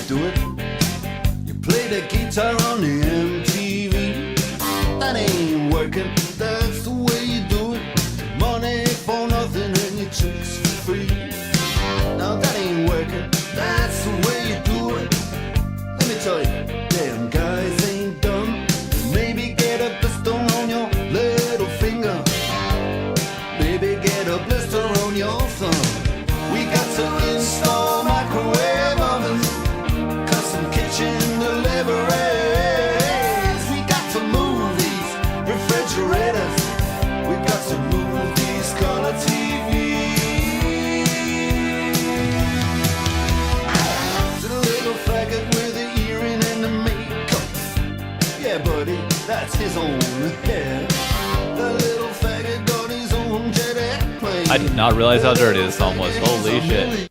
do it. You play the guitar on the MTV. That ain't working, that's the way you do it. Money for nothing and your chicks for free. Now that ain't working, that's the way you do it. Let me tell you, damn guys ain't dumb. Maybe get a blister on your little finger. Maybe get a blister on your thumb. We got to install microwave ovens, custom kitchen deliveries. We got to move these refrigerators. We got to move these color TVs. To the little faggot with the earring and the makeup. Yeah, buddy, that's his own hair. The little faggot got his own jet airplane. I did not realize how dirty this song was. Holy shit.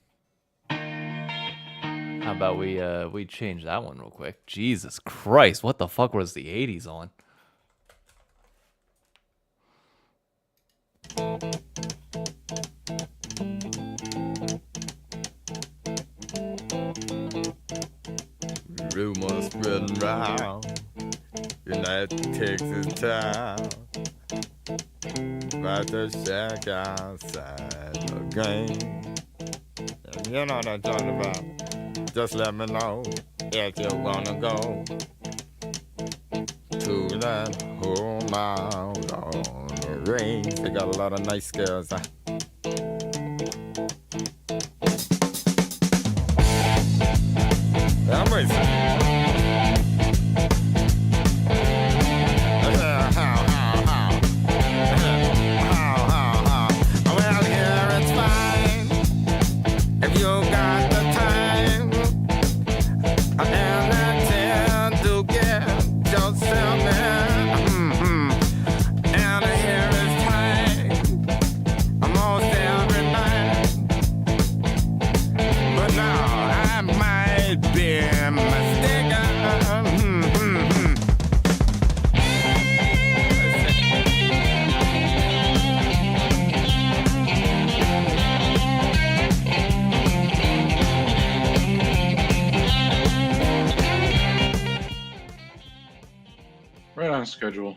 How about we change that one real quick? Jesus Christ, what the fuck was the 80s on? Rumors spreading round United Texas town about to shack outside the game. And you know what I'm talking about. Just let me know if you wanna go to that home out on the range. They got a lot of nice girls. I'm racing. Well, here it's fine if you got the time and the chance to get yourself in. And here is fine almost every night. But now I might be mistaken. Right on schedule.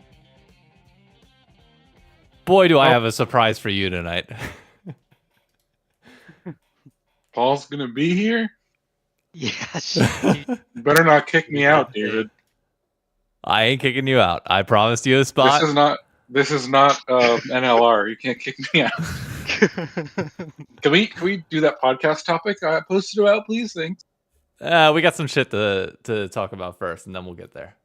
Boy, do I have a surprise for you tonight. Paul's gonna be here? Yeah. You better not kick me out, David. I ain't kicking you out. I promised you a spot. This is not NLR. You can't kick me out. Can we do that podcast topic I posted about, please? Thanks. We got some shit to talk about first, and then we'll get there.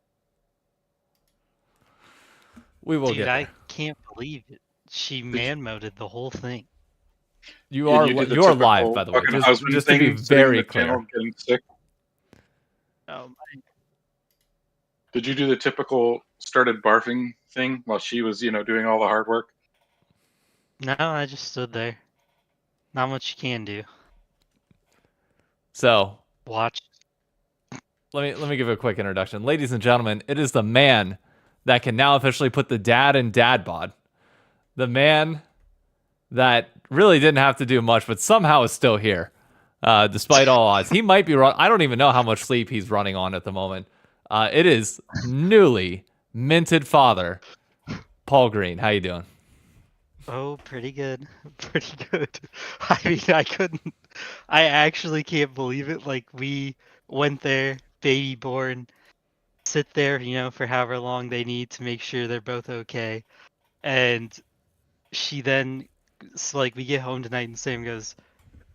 We will Dude, get there. I can't believe it. She man-moded the whole thing. You are did the you're typical live, by the way. fucking husband Just to be thing, sitting in very the channel clear. Getting sick. Did you do the typical started barfing thing while she was, doing all the hard work? No, I just stood there. Not much you can do. So Watch. let me give a quick introduction. Ladies and gentlemen, it is the man that can now officially put the dad in dad bod. The man that really didn't have to do much, but somehow is still here. Despite all odds. He might be I don't even know how much sleep he's running on at the moment. It is newly minted father, Paul Green. How you doing? Oh, pretty good. Pretty good. I mean, I actually can't believe it. Like, we went there, baby born, sit there, for however long they need to make sure they're both okay. And she then, we get home tonight and Sam goes,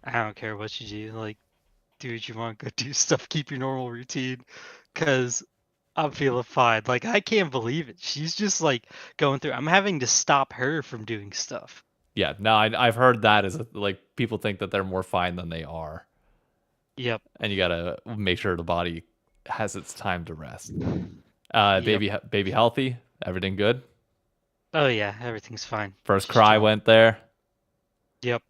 I don't care what you do. Like, do what you want, go do stuff, keep your normal routine, because I'm feeling fine. Like, I can't believe it. She's just, going through. I'm having to stop her from doing stuff. Yeah, no, I've heard that as people think that they're more fine than they are. Yep. And you gotta make sure the body has its time to rest. Baby healthy, everything good. Oh yeah, everything's fine. First cry went there. Yep.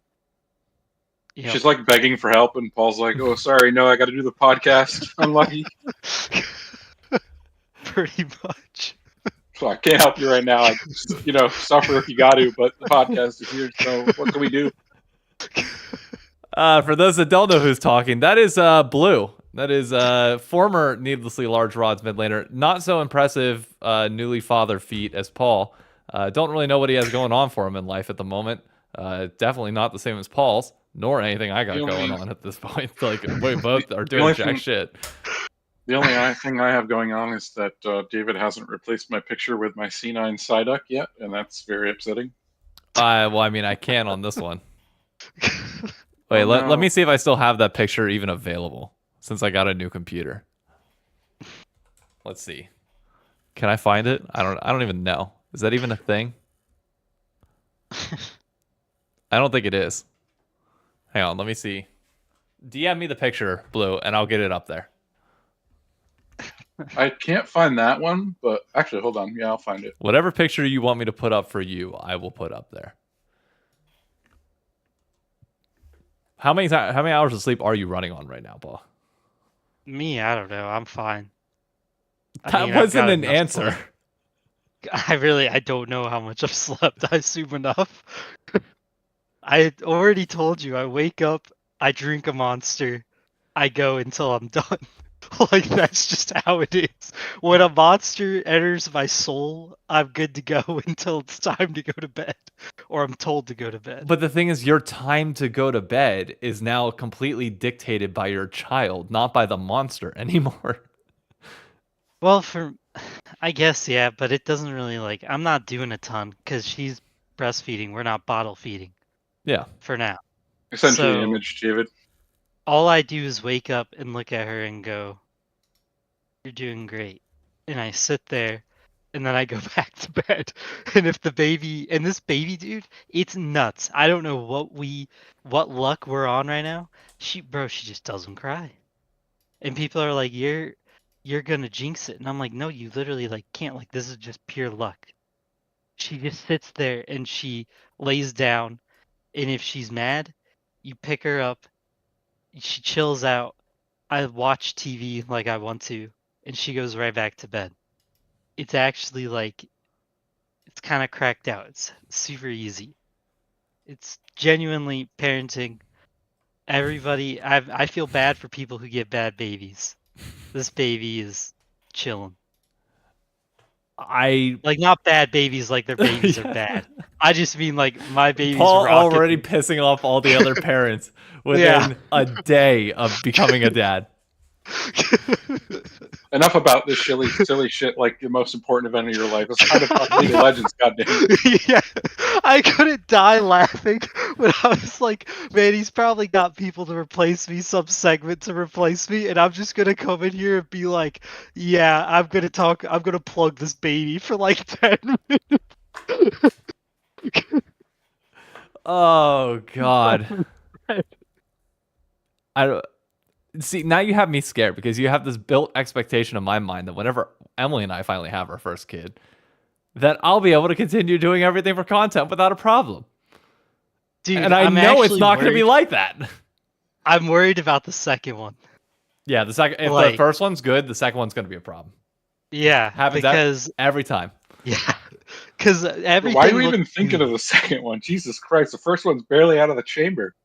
She's begging for help, and Paul's like, "Oh, sorry, no, I got to do the podcast. Unlucky." Pretty much. So I can't help you right now. Suffer if you got to, but the podcast is here. So what can we do? For those that don't know who's talking, that is Blue. That is former needlessly large rods mid laner. Not so impressive newly father feat as Paul. Don't really know what he has going on for him in life at the moment. Definitely not the same as Paul's, nor anything I got The going only- on at this point. Like we both are the doing only jack thing- shit. The only thing I have going on is that David hasn't replaced my picture with my C9 Psyduck yet, and that's very upsetting. Well, I mean, I can on this one. Wait, Oh, let no. me see if I still have that picture even available since I got a new computer. Let's see. Can I find it? I don't even know. Is that even a thing? I don't think it is. Hang on, let me see. DM me the picture, Blue, and I'll get it up there. I can't find that one, but actually, hold on. Yeah, I'll find it. Whatever picture you want me to put up for you, I will put up there. How many hours of sleep are you running on right now, Paul? Me, I don't know. I'm fine. That I've wasn't got an enough answer. sleep. I don't know how much I've slept. I assume enough. I already told you. I wake up, I drink a monster, I go until I'm done. Like that's just how it is. When a monster enters my soul, I'm good to go until it's time to go to bed, or I'm told to go to bed. But the thing is, your time to go to bed is now completely dictated by your child, not by the monster anymore. Well, I guess yeah, but it doesn't really like. I'm not doing a ton because she's breastfeeding. We're not bottle feeding Yeah. for now. Essentially, So- image, David. All I do is wake up and look at her and go, "You're doing great," and I sit there, and then I go back to bed. And if this baby dude, it's nuts. I don't know what luck we're on right now. She just doesn't cry, and people are like, "You're gonna jinx it," and I'm like, "No, you literally like can't. Like this is just pure luck." She just sits there and she lays down, and if she's mad, you pick her up. She chills out. I watch TV like I want to, and she goes right back to bed. It's actually like it's kind of cracked out. It's super easy. It's genuinely parenting. Everybody, I feel bad for people who get bad babies. This baby is chilling. Like not bad babies, like their babies are bad. I just mean like my baby's Paul rocking. already pissing off all the other parents within Yeah. a day of becoming a dad. Enough about this silly shit. Like the most important event of your life. It's time to talk League of Legends. Goddamn. Yeah, I couldn't die laughing when I was like, man, he's probably got people to replace me, some segment to replace me, and I'm just gonna come in here and be like, yeah, I'm gonna plug this baby for like 10 minutes. Oh God. I don't see, now you have me scared because you have this built expectation in my mind that whenever Emily and I finally have our first kid, that I'll be able to continue doing everything for content without a problem. Dude, And I I'm know it's actually not going to be worried- like that. I'm worried about the second one. Yeah, if the Like- first one's good, the second one's going to be a problem. Yeah, Happens because every time. yeah, because everything. Why are you looked even thinking good. of the second one? Jesus Christ! The first one's barely out of the chamber.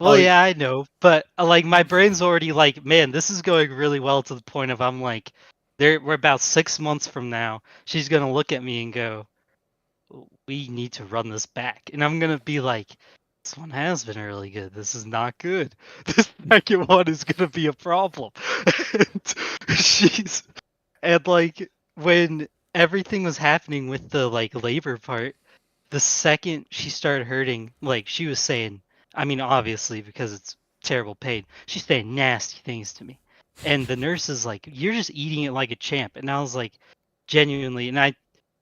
Well, Oh, yeah, I know, but like my brain's already like, man, this is going really well to the point of I'm like, we're about 6 months from now. She's gonna look at me and go, "We need to run this back," and I'm gonna be like, "This one has been really good. This is not good. This second one is gonna be a problem." And and like when everything was happening with the like labor part, the second she started hurting, like she was saying, I mean, obviously because it's terrible pain, she's saying nasty things to me. And the nurse is like, "You're just eating it like a champ." And I was like, genuinely, and I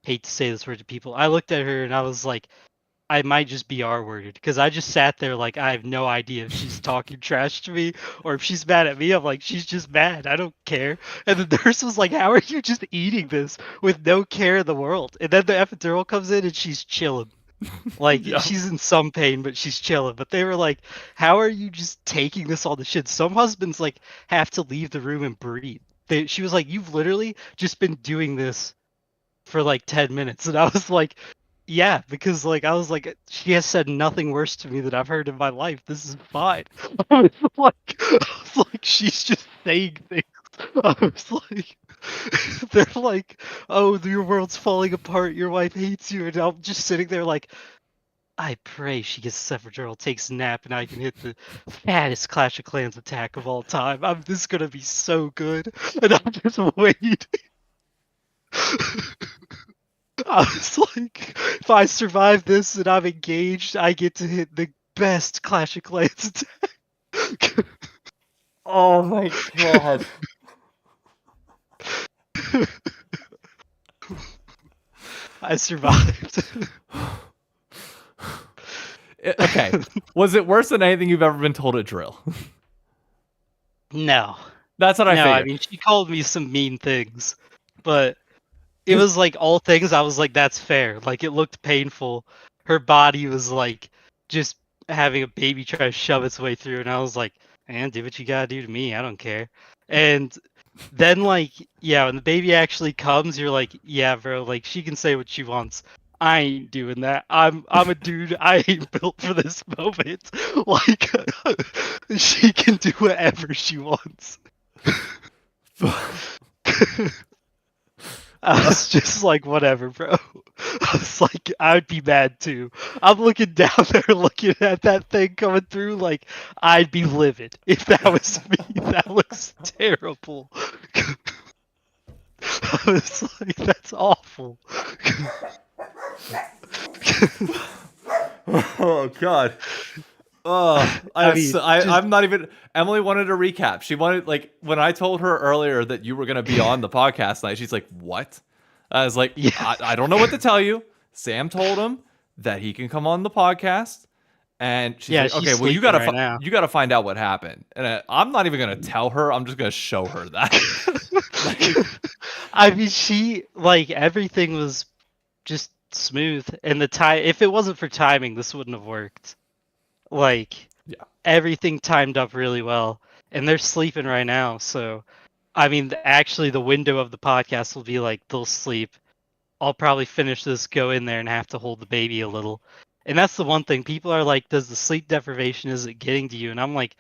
hate to say this word to people, I looked at her and I was like, I might just be R-worded because I just sat there like I have no idea if she's talking trash to me or if she's mad at me. I'm like, she's just mad. I don't care. And the nurse was like, "How are you just eating this with no care in the world?" And then the epidural comes in and she's chilling. Like Yeah. she's in some pain, but she's chilling. But they were like, "How are you just taking this all the shit?" Some husbands like have to leave the room and breathe. She was like, "You've literally just been doing this for like 10 minutes," and I was like, Yeah, because like I was like, she has said nothing worse to me that I've heard in my life. This is fine. I was like, she's just saying things. I was like, they're like, oh, your world's falling apart. Your wife hates you, and I'm just sitting there like, I pray she gets a epidural, takes a nap, and I can hit the fattest Clash of Clans attack of all time. This is gonna be so good, and I'm just waiting. I was like, if I survive this and I'm engaged, I get to hit the best Clash of Clans attack. Oh my god. I survived. Okay. Was it worse than anything you've ever been told at drill? No. That's what I No, figured. I mean, she called me some mean things, but it was like all things I was like, that's fair. Like, it looked painful. Her body was like just having a baby try to shove its way through, and I was like, man, do what you gotta do to me. I don't care. And then, like, yeah, when the baby actually comes, you're like, yeah, bro, like, she can say what she wants. I ain't doing that. I'm a dude. I ain't built for this moment. Like, she can do whatever she wants. I was just like, whatever, bro. I was like, I would be mad too. I'm looking down there, looking at that thing coming through, like, I'd be livid if that was me. That looks terrible. I was like, that's awful. Oh god. Oh, I mean, I'm not even. Emily wanted a recap. She wanted, like, when I told her earlier that you were gonna be on the podcast tonight. She's like, "What?" I was like, Yeah. I don't know what to tell you." Sam told him that he can come on the podcast, and she's Yeah, like, she's "Okay, well, sleeping right now. you gotta find out what happened." And I'm not even gonna tell her. I'm just gonna show her that. I mean, she, like, everything was just smooth, and the time, if it wasn't for timing, this wouldn't have worked. Like, Yeah. everything timed up really well, and they're sleeping right now. So, I mean, actually, the window of the podcast will be like they'll sleep. I'll probably finish this, go in there, and have to hold the baby a little. And that's the one thing people are like, does the sleep deprivation, is it getting to you? And I'm like,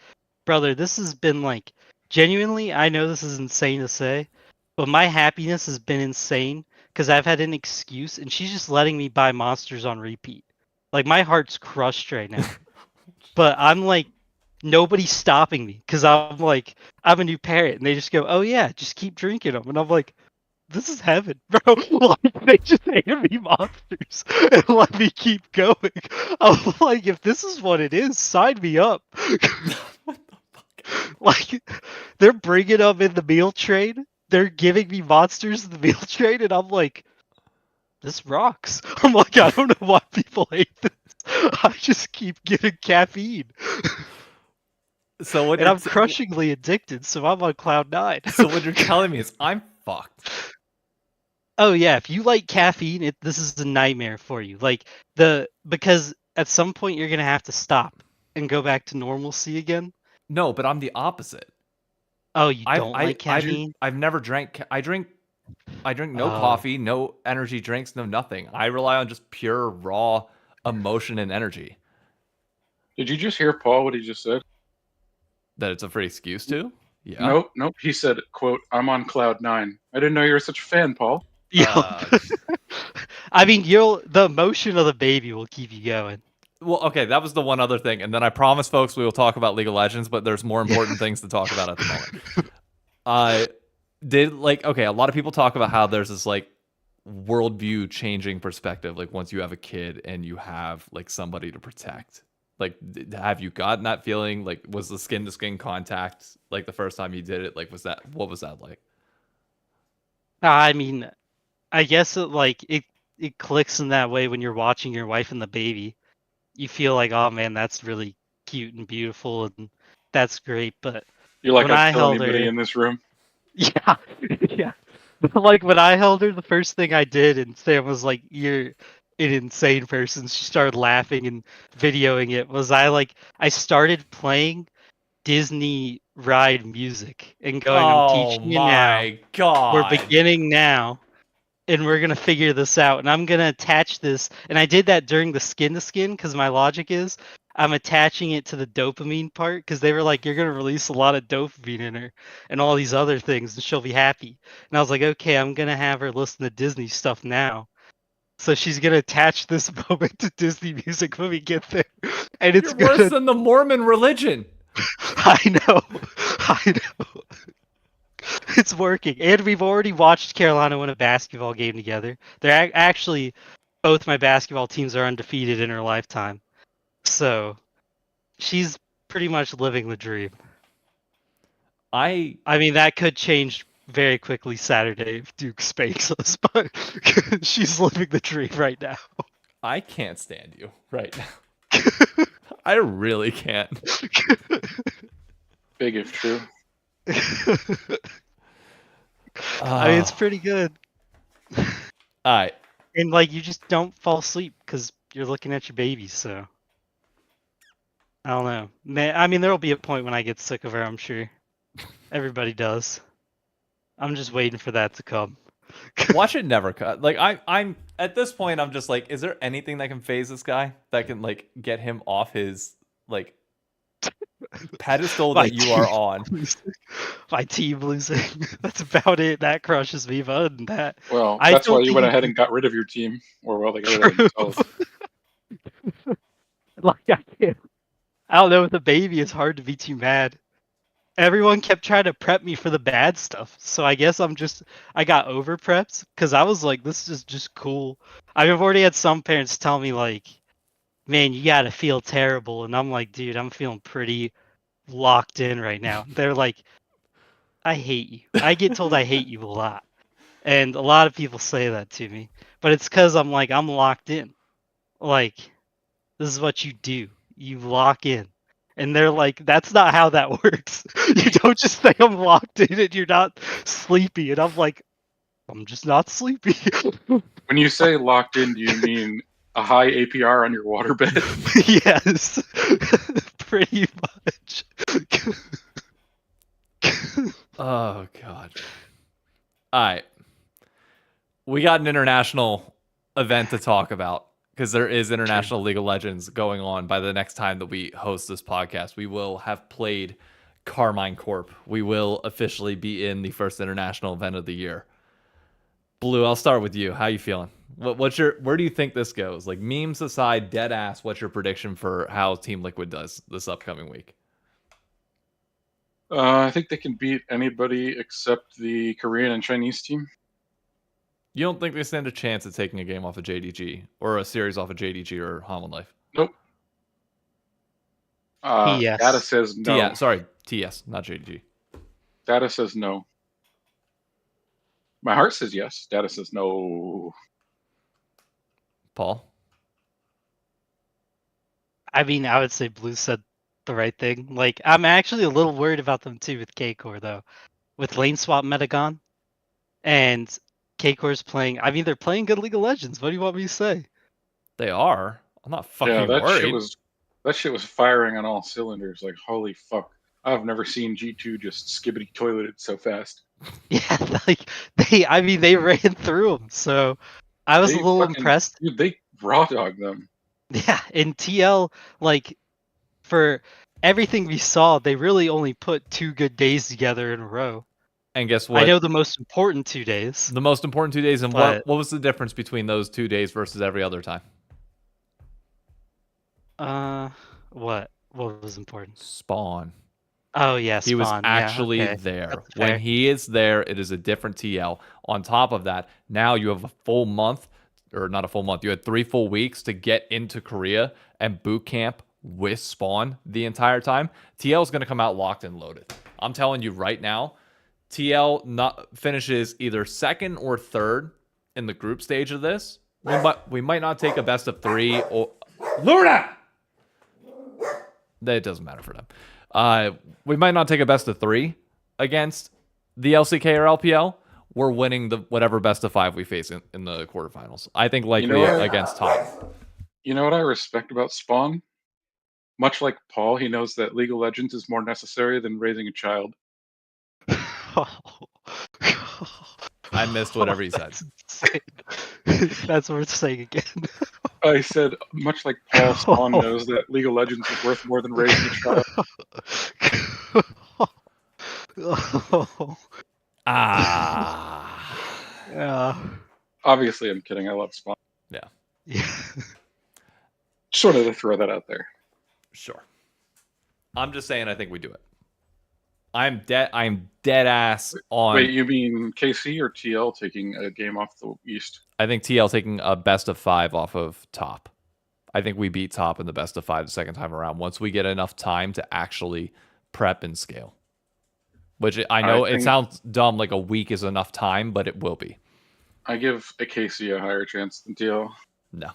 brother, this has been like, genuinely, I know this is insane to say, but my happiness has been insane because I've had an excuse, and she's just letting me buy monsters on repeat. Like, my heart's crushed right now. But I'm like, nobody's stopping me because I'm like, I'm a new parent, and they just go, oh yeah, just keep drinking them. And I'm like, this is heaven, bro. Like, they just handed me monsters and let me keep going. I'm like, if this is what it is, sign me up. Like, they're bringing them in the meal train. They're giving me monsters in the meal train, and I'm like, this rocks. I'm like, I don't know why people hate this. I just keep getting caffeine. So what? And I'm crushingly addicted, so I'm on cloud 9. So what you're telling me is I'm fucked. Oh yeah, if you like caffeine, this is a nightmare for you. Like, because at some point you're gonna have to stop and go back to normalcy again. No, but I'm the opposite. Oh, you don't like caffeine? I've never drank. I drink no Oh. coffee, no energy drinks, no nothing. I rely on just pure raw emotion and energy. Did you just hear Paul what he just said? That it's a free excuse to? Yeah. Nope. He said, "quote I'm on cloud 9." I didn't know you were such a fan, Paul. Yeah. I mean, the emotion of the baby will keep you going. Well, okay, that was the one other thing, and then I promise, folks, we will talk about League of Legends, but there's more important things to talk about at the moment. Okay, a lot of people talk about how there's this like worldview changing perspective, like once you have a kid and you have like somebody to protect. Like, have you gotten that feeling? Like, was the skin to skin contact like the first time you did it? Like, what was that like? I mean, I guess it clicks in that way when you're watching your wife and the baby. You feel like, oh man, that's really cute and beautiful, and that's great. But You're like, when I'd I kill held anybody her, in this room. yeah, yeah. Like, when I held her, the first thing I did, and Sam was like, "You're an insane person." She started laughing and videoing it. I started playing Disney ride music and going, "I'm Oh teaching you now. my god! We're beginning now." and we're gonna figure this out. And I'm gonna attach this. And I did that during the skin to skin because my logic is I'm attaching it to the dopamine part because they were like, you're gonna release a lot of dopamine in her and all these other things, and she'll be happy. And I was like, okay, I'm gonna have her listen to Disney stuff now. So she's gonna attach this moment to Disney music when we get there, and it's You're worse gonna. than the Mormon religion. I know, I know. It's working, and we've already watched Carolina win a basketball game together. They're actually both my basketball teams are undefeated in her lifetime, so she's pretty much living the dream. I I mean, that could change very quickly Saturday if Duke spanks us, but she's living the dream right now. I can't stand you right now. I really can't. Big if true. I mean, it's pretty good. All right. And like, you just don't fall asleep because you're looking at your baby. So I don't know. I mean, there'll be a point when I get sick of her. I'm sure everybody does. I'm just waiting for that to come. Watch it never cut. Like I'm at this point, I'm just like, is there anything that can phase this guy that can like get him off his like pedestal My that you are on? My team losing. That's about it. That crushes me. But other than that, Well, I that's why don't you think went you ahead can- and got rid of your team, or well, they got rid of themselves. like I can't. I don't know. With a baby, it's hard to be too mad. Everyone kept trying to prep me for the bad stuff, so I guess I got over preps because I was like, this is just cool. I've already had some parents tell me like, man, you gotta feel terrible, and I'm like, dude, I'm feeling pretty locked in right now. They're like, I hate you. I get told I hate you a lot. And a lot of people say that to me. But it's because I'm like, I'm locked in. Like, this is what you do. You lock in. And they're like, that's not how that works. You don't just say I'm locked in and you're not sleepy. And I'm like, I'm just not sleepy. When you say locked in, do you mean a high APR on your waterbed? Yes. Pretty much. Oh god. All right. We got an international event to talk about because there is International League of Legends going on by the next time that we host this podcast. We will have played Carmine Corp. We will officially be in the first international event of the year. Blue, I'll start with you. How you feeling? Where do you think this goes? Like memes aside, dead ass, what's your prediction for how Team Liquid does this upcoming week? I think they can beat anybody except the Korean and Chinese team. You don't think they stand a chance at taking a game off of JDG or a series off of JDG or Holland Life? Nope. Yes. Data says no. TS, not JDG. Data says no. My heart says yes. Data says no. Paul? I mean, I would say Blue said the right thing. Like, I'm actually a little worried about them too with K-Core, though. With lane swap Metagon. And K-Core's playing. I mean, they're playing good League of Legends. What do you want me to say? They are. I'm not fucking Yeah, that worried. shit was firing on all cylinders. Like, holy fuck. I've never seen G2 just skibbity toileted so fast. Yeah, like they ran through them. So I was a little impressed. Dude, they raw dogged them. Yeah, in TL, like for everything we saw, they really only put 2 good days together in a row. And guess what? I know the most important 2 days. The most important 2 days, and But- what was the difference between those 2 days versus every other time? What? What was important? Spawn. Oh yeah, He was Spawn, yeah, actually okay. there. That's fair. When he is there, it is a different TL. On top of that, now you have a full month, or not a full month, you had 3 full weeks to get into Korea and boot camp with Spawn the entire time. TL is going to come out locked and loaded. I'm telling you right now, TL finishes either second or third in the group stage of this. We might not take a best of 3 or Luna. That doesn't matter for them. We might not take a best of 3 against the LCK or LPL. We're winning the whatever best of 5 we face in the quarterfinals. I think likely against top. You know what I respect about Spawn? Much like Paul, he knows that League of Legends is more necessary than raising a child. I missed whatever he said. That's That's worth saying again. I said, much like Paul Spawn knows that League of Legends is worth more than raising a child. Oh, Ah. yeah. Obviously, I'm kidding. I love Spawn. Yeah, Yeah. Just wanted to throw that out there. sure. I'm just saying I think we do it. I'm dead ass on. Wait, you mean KC or TL taking a game off the East? I think TL taking a best of 5 off of top. I think we beat top in the best of 5 the second time around once we get enough time to actually prep and scale. Which I know it sounds dumb, like a week is enough time, but it will be. I give a KC a higher chance than TL. No.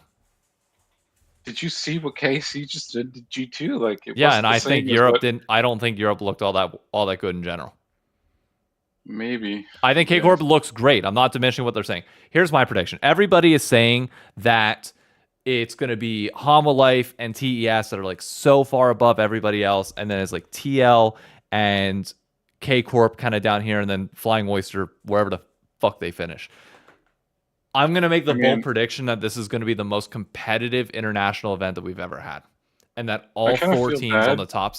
Did you see what KC just did to G2? Like, it Yeah, wasn't and the I same think as Europe what- didn't. I don't think Europe looked all that good in general. Maybe. I think K Corp looks great. I'm not diminishing what they're saying. Here's my prediction. Everybody is saying that it's going to be Hanwha Life and TES that are like so far above everybody else, and then it's like TL and K Corp kind of down here, and then Flying Oyster wherever the fuck they finish. I'm going to make the bold prediction that this is going to be the most competitive international event that we've ever had, and that all 4 teams on the top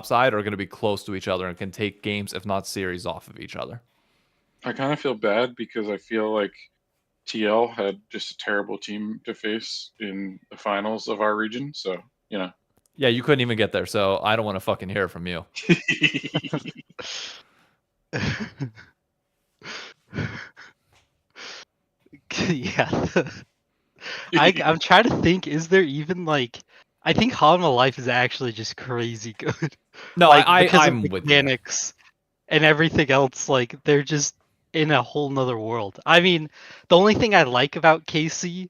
side are going to be close to each other and can take games, if not series, off of each other. I kind of feel bad because I feel like TL had just a terrible team to face in the finals of our region. So, you know. Yeah, you couldn't even get there, so I don't want to fucking hear from you. Yeah. I'm trying to think, is there even like I think Hanwha Life is actually just crazy good. No, like, I'm of with you. mechanics and everything else, like they're just in a whole nother world. I mean, the only thing I like about KC,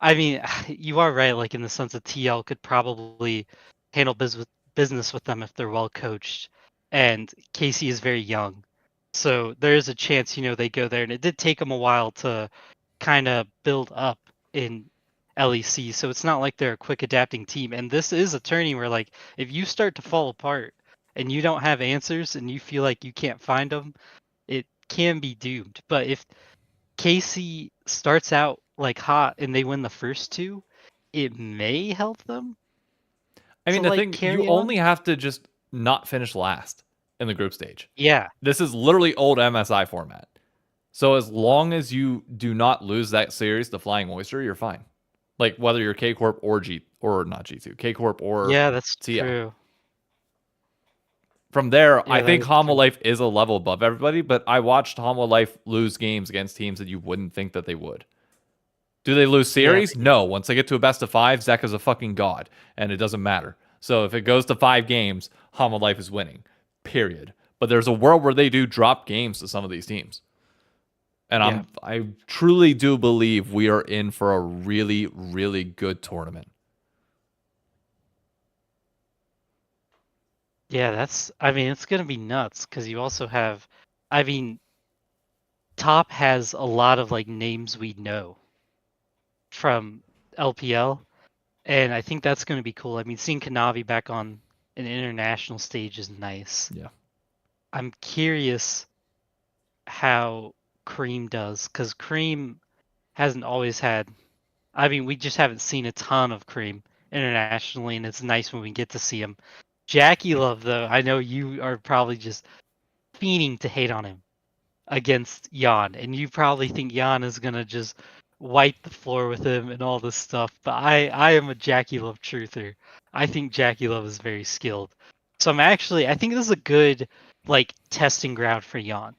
I mean, you are right, like in the sense that TL could probably handle business with them if they're well coached. And KC is very young. So there is a chance, they go there. And it did take them a while to kind of build up in LEC. So it's not like they're a quick adapting team. And this is a tourney where, like, if you start to fall apart and you don't have answers and you feel like you can't find them, it can be doomed. But if KC starts out like hot and they win the first 2, it may help them. I mean, to, the like, thing, you carry only on. have to just not finish last in the group stage. Yeah. This is literally old MSI format. So as long as you do not lose that series to Flying Oyster, you're fine. Like whether you're K Corp or not G2, K Corp or Yeah, that's TL. true. From there, Yeah, I that think is Hanwha true. Life is a level above everybody, but I watched Hanwha Life lose games against teams that you wouldn't think that they would. Do they lose series? No. Once they get to a best of 5, Zek is a fucking god, and it doesn't matter. So if it goes to 5 games, Hanwha Life is winning, period. But there's a world where they do drop games to some of these teams. And I truly do believe we are in for a really, really good tournament. Yeah, it's going to be nuts because you also have, Top has a lot of like names we know from LPL, and I think that's going to be cool. I mean, seeing Kanavi back on an international stage is nice. Yeah. I'm curious how Cream does, because Cream hasn't always had, we just haven't seen a ton of Cream internationally, and it's nice when we get to see him. Jackie Love, though, I know you are probably just fiending to hate on him against Jan, and you probably think Jan is gonna just wipe the floor with him and all this stuff. But I am a Jackie Love truther. I think Jackie Love is very skilled. So I think this is a good like testing ground for Jan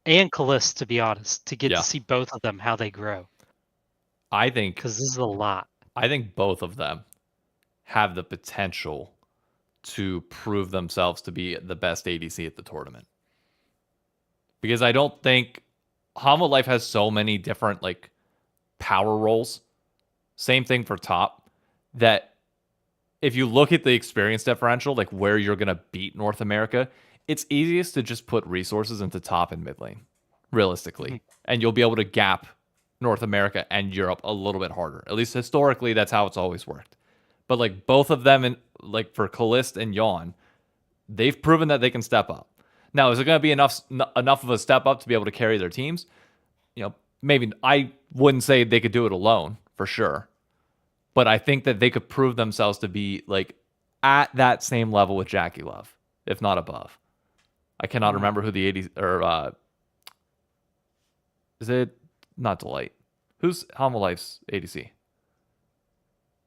and Kalist, to be honest, to get to see both of them how they grow. I think because this is a lot. I think both of them have the potential to prove themselves to be the best ADC at the tournament. Because I don't think Hanwha Life has so many different like power roles. Same thing for top, that if you look at the experience differential, like where you're going to beat North America, it's easiest to just put resources into top and mid lane, realistically. And you'll be able to gap North America and Europe a little bit harder. At least historically, that's how it's always worked. But like both of them, like for Kalist and Yawn, they've proven that they can step up. Now, is it going to be enough of a step up to be able to carry their teams? maybe I wouldn't say they could do it alone for sure, but I think that they could prove themselves to be like at that same level with Jackie Love, if not above. I cannot remember who the 80s or is it not Delight? Who's Helma Life's ADC?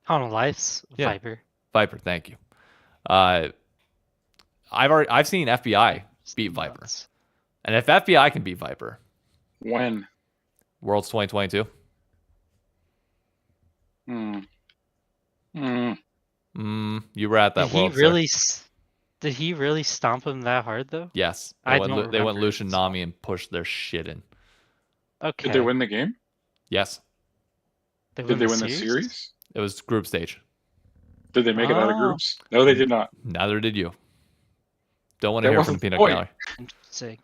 On Life's Yeah. Viper. Viper, thank you. I've seen FBI beat Viper. Nuts. And if FBI can beat Viper, When? Worlds 2022. You were at that Did he World. really? Did he really stomp him that hard though? Yes. I They don't went remember Lucian this. Nami and pushed their shit in. Okay. Did they win the game? Yes. Did they win the series? It was group stage. Did they make it out of Oh. groups? No, they did not. Neither did you. Don't want to That hear from wasn't the Peanut point. Gallery. Interesting.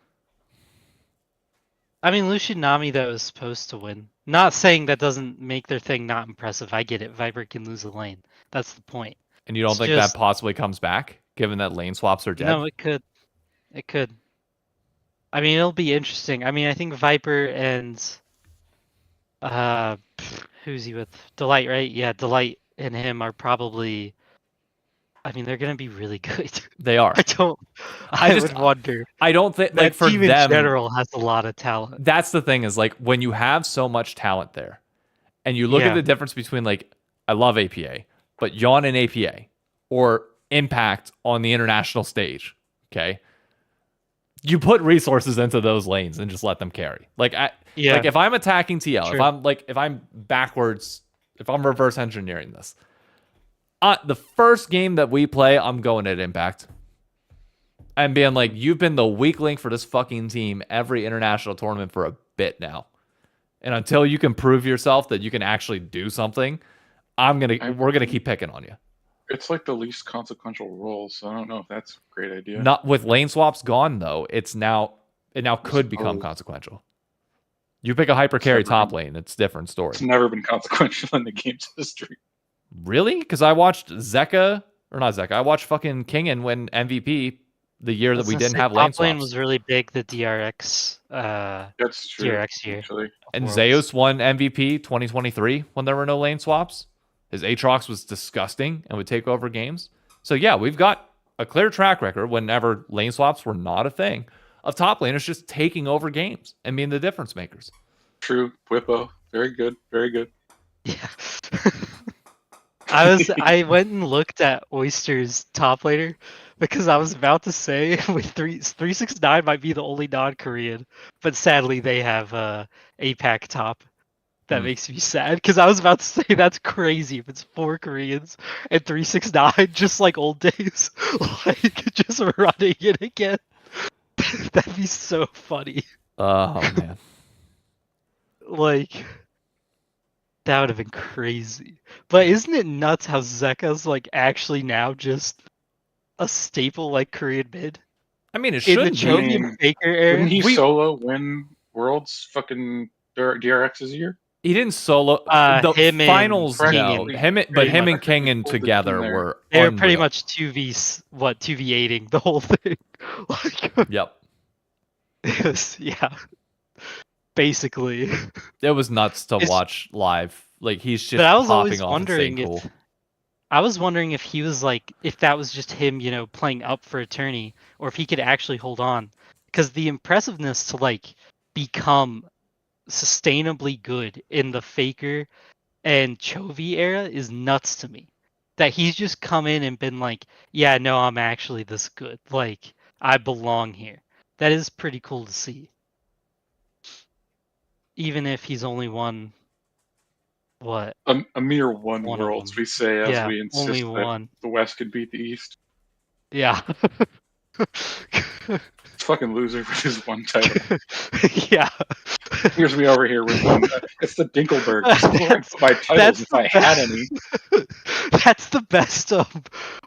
I mean, Lucian Nami that was supposed to win. Not saying that doesn't make their thing not impressive. I get it. Viper can lose a lane. That's the point. And you don't It's think just- that possibly comes back, given that lane swaps are dead? No, it could. It could. I mean, it'll be interesting. I mean, I think Viper and who's he with? Delight, right? Yeah, Delight and him are probably. I mean, they're gonna be really good. They are. I don't. I I just- would wonder. I don't think That like for team them. in general has a lot of talent. That's the thing is like when you have so much talent there, and you look at Yeah. the difference between like I love APA, but Yawn and APA or Impact on the international stage. Okay. You put resources into those lanes and just let them carry. Like Yeah. like if I'm attacking TL, True. if I'm backwards, if I'm reverse engineering this, the first game that we play, I'm going at Impact. And being like, you've been the weak link for this fucking team every international tournament for a bit now. And until you can prove yourself that you can actually do something, we're gonna keep picking on you. It's like the least consequential role, so I don't know if that's a great idea. Not with lane swaps gone though. It now could become suppose. consequential. You pick a hyper carry Never top been- lane, it's a different story. It's never been consequential in the game's history. Really? Because I watched Zeka or not Zeka. I watched fucking Kingen win MVP the year that we didn't have lane Top lane swaps. was really big. The DRX. That's true. DRX year. Actually, And Worlds. Zeus won MVP 2023 when there were no lane swaps. His Aatrox was disgusting and would take over games. So yeah, we've got a clear track record whenever lane swaps were not a thing of top laners just taking over games and being the difference makers. true. Whippo, very good, very good. Yeah. I went and looked at Oyster's top laner because I was about to say with 369 might be the only non-Korean, but sadly they have APAC top. That makes me sad because I was about to say that's crazy if it's 4 Koreans and 369 just like old days, like just running it again. That'd be so funny. Oh man. Like that would have been crazy. But isn't it nuts how Zeka's like actually now just a staple like Korean mid? I mean, it In the should be. Chovy mean, and Faker era? Didn't he We- solo win Worlds fucking DRX's year? He didn't solo the him and finals. No, Kingen. him, but Pretty him much. and Kingen Pulled the together team there. were. They were pretty unreal. much 2v8ing the whole thing. Like Yep. it was, yeah. Basically. It was nuts to It's- watch live. Like he's just But I was popping always off and wondering staying if cool. I was wondering if he was like if that was just him, you know, playing up for a tourney, or if he could actually hold on. Because the impressiveness to like become sustainably good in the Faker and Chovy era is nuts to me. That he's just come in and been like, yeah, no, I'm actually this good. Like, I belong here. That is pretty cool to see. Even if he's only won, what? A mere one One of Worlds, them. we say, as Yeah, we insist only that one. the West could beat the East. Yeah. It's fucking loser for his one title. Yeah. Here's me over here with one. It's the Dinkelberg. My titles That's if I the had best. any. That's the best of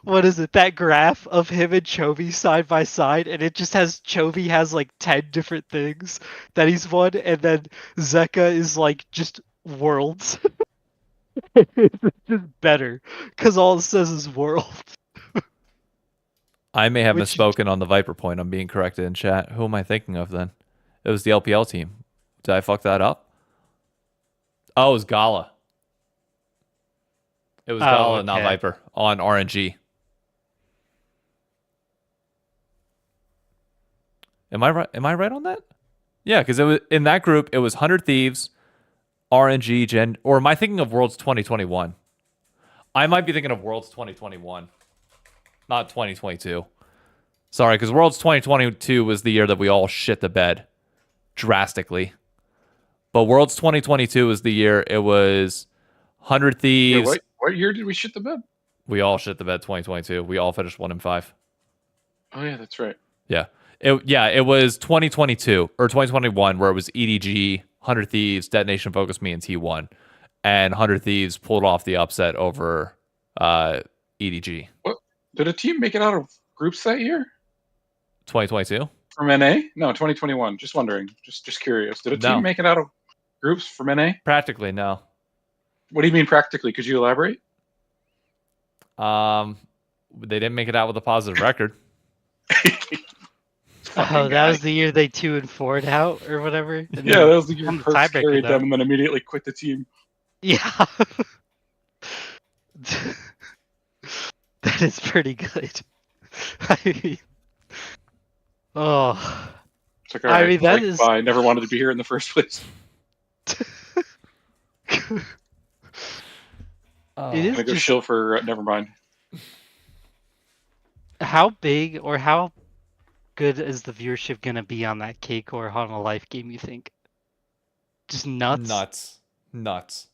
what is it? That graph of him and Chovy side by side, and it just has Chovy has like 10 different things that he's won, and then Zeka is like just worlds. It's just better because all it says is world. I may have Which- misspoken on the Viper point. I'm being corrected in chat. Who am I thinking of then? It was the LPL team. Did I fuck that up? Oh, it was Gala. It was Gala, not okay. Viper, on RNG. Am I right? Am I right on that? Yeah, because it was in that group. It was 100 Thieves, RNG, Gen. Or am I thinking of Worlds 2021? I might be thinking of Worlds 2021, not 2022. Sorry, because Worlds 2022 was the year that we all shit the bed drastically. But Worlds 2022 was the year it was 100 Wait, Thieves. what year did we shit the bed? We all shit the bed 2022. We all finished 1-5. Oh yeah, that's right. Yeah. It was 2022 or 2021 where it was EDG, 100 Thieves, Detonation Focus Me, and T1. And 100 Thieves pulled off the upset over EDG. What did a team make it out of groups that year 2022? from NA? No, 2021. Just wondering. Just curious. Did a No. team make it out of groups from NA? Practically, no. What do you mean practically? Could you elaborate? They didn't make it out with a positive record. Oh, that was the year they 2-4'd out or whatever. And Yeah, then that was the year won the Perks tiebreaker, carried though. them and then immediately quit the team. Yeah. That is pretty good. I mean, oh, It's like, all right, I mean, that like, is- bye. Never wanted to be here in the first place. it is I'm gonna go just shill for never mind. how big or how good is the viewership gonna be on that K-Core Honda Life game, you think? Just nuts? Nuts.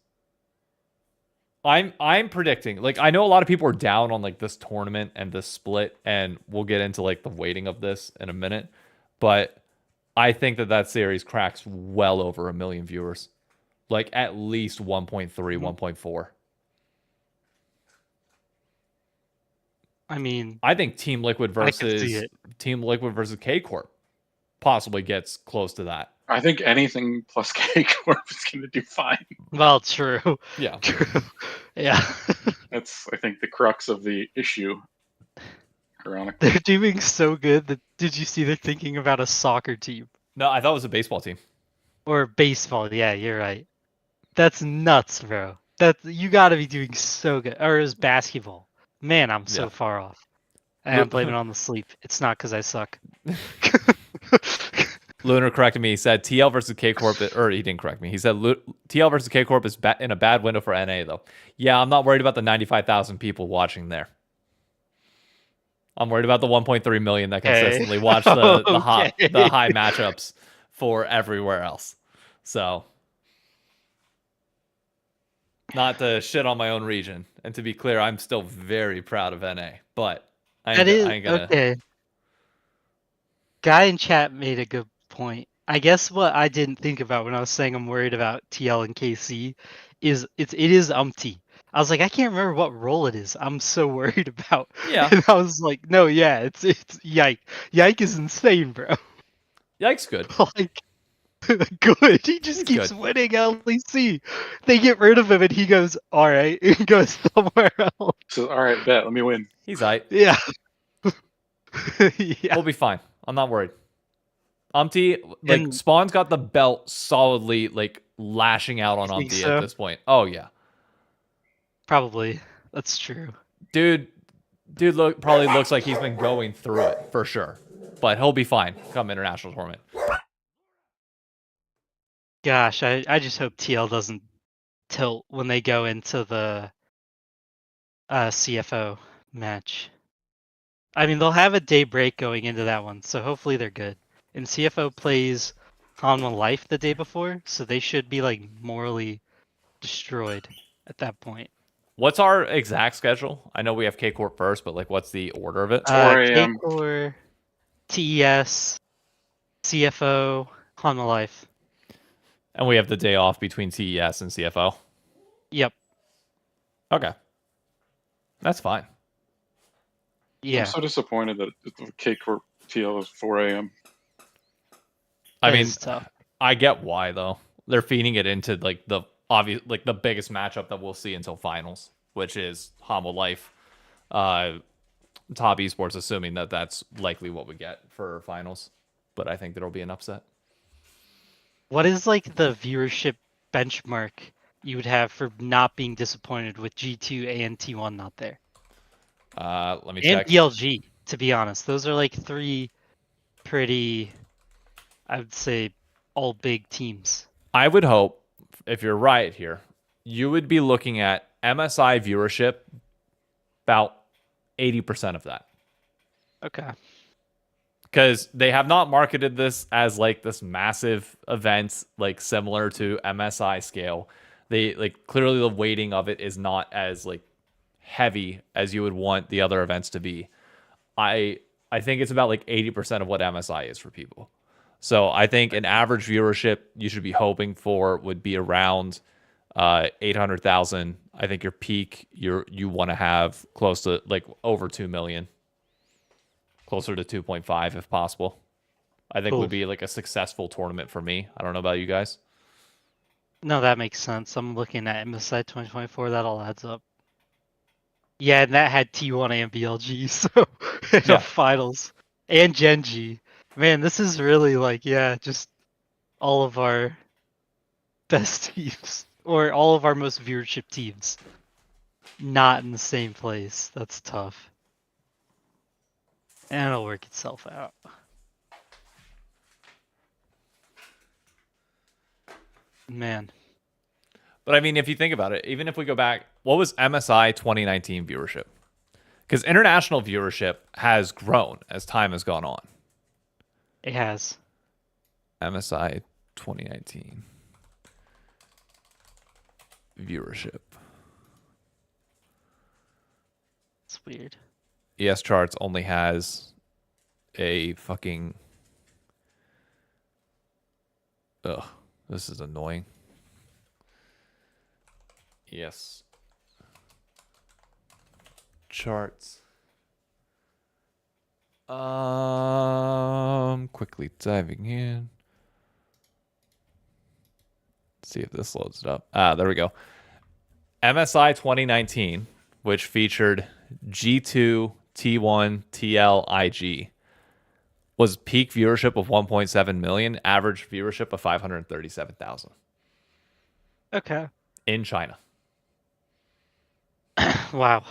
I'm predicting, like, I know a lot of people are down on like this tournament and this split, and we'll get into like the weighting of this in a minute, but I think that series cracks well over 1 million viewers. Like at least 1.3, 1.4. I mean, I think Team Liquid I could see versus it. Team Liquid versus K Corp possibly gets close to that. I think anything plus K Corp is gonna do fine. Well, true. Yeah. True. Yeah. That's I think the crux of the issue. Ironically. They're doing so good that did you see they're thinking about a soccer team No, I thought it was a baseball team. or baseball? Yeah, you're right. That's nuts, bro. That you got to be doing so good. Or it was basketball. Man, I'm so Yeah. far off. And I'm blaming it on the sleep. It's not because I suck. Lunar corrected me. He said TL versus K Corp, or he didn't correct me. He said TL versus K Corp is in a bad window for NA though. Yeah, I'm not worried about the 95,000 people watching there. I'm worried about the 1.3 million that consistently watch the Okay. high matchups for everywhere else. So, not to shit on my own region, and to be clear, I'm still very proud of NA, but I ain't gonna. Okay. Guy in chat made a good point. I guess what I didn't think about when I was saying I'm worried about TL and KC is it is Umpty. I was like, I can't remember what role it is. I'm so worried about. Yeah. And I was like, no, yeah, it's Yike. Yike is insane, bro. Yikes, good. Like good. He just He's keeps good. winning LEC. They get rid of him and he goes, all right, and goes somewhere else. So all right, bet. Let me win. He's aight. Yeah. Yeah. We'll be fine. I'm not worried. Umpty, like, And- Spawn's got the belt solidly, like, lashing out on You think Umpty so? at this point. Oh, yeah. Probably. That's true. Dude probably looks like he's been going through it, for sure. But he'll be fine come international tournament. Gosh, I just hope TL doesn't tilt when they go into the CFO match. I mean, they'll have a day break going into that one, so hopefully they're good. And CFO plays Hanwha Life the day before, so they should be like morally destroyed at that point. What's our exact schedule? I know we have K Corp first, but, like, what's the order of it? 4 a.m. K-Core, TES, CFO, Hanwha Life. And we have the day off between TES and CFO. Yep. Okay. That's fine. Yeah. I'm so disappointed that the K Corp TL is 4 a.m. I That mean, is tough. I get why, though. They're feeding it into, like, the obvious, like, the biggest matchup that we'll see until finals, which is Hanwha Life. Top Esports, assuming that that's likely what we get for finals. But I think there'll be an upset. What is like the viewership benchmark you would have for not being disappointed with G2 and T1 not there? Let me And check. BLG, to be honest. Those are like three pretty, I would say, all big teams. I would hope, if you're right here, you would be looking at MSI viewership about 80% of that. Okay. Because they have not marketed this as like this massive event, like similar to MSI scale. They like clearly the weighting of it is not as like heavy as you would want the other events to be. I think it's about like 80% of what MSI is for people. So I think an average viewership you should be hoping for would be around 800,000. I think your peak you want to have close to like over 2 million, closer to 2.5 if possible. I think Cool. would be like a successful tournament for me. I don't know about you guys. No, that makes sense. I'm looking at MSI 2024. That all adds up. Yeah, and that had T1 and BLG, so in Yeah. the finals. And Genji. Man, this is really like, yeah, just all of our best teams. Or all of our most viewership teams. Not in the same place. That's tough. And it'll work itself out. Man. But I mean, if you think about it, even if we go back, what was MSI 2019 viewership? Because international viewership has grown as time has gone on. It has. MSI 2019 viewership. It's weird. ES Charts only has a fucking. Ugh, this is annoying. Yes. Charts. Quickly diving in. Let's see if this loads it up. There we go. MSI 2019, which featured G2, T1, TL, IG, was peak viewership of 1.7 million, average viewership of 537,000 Okay. in China. Wow.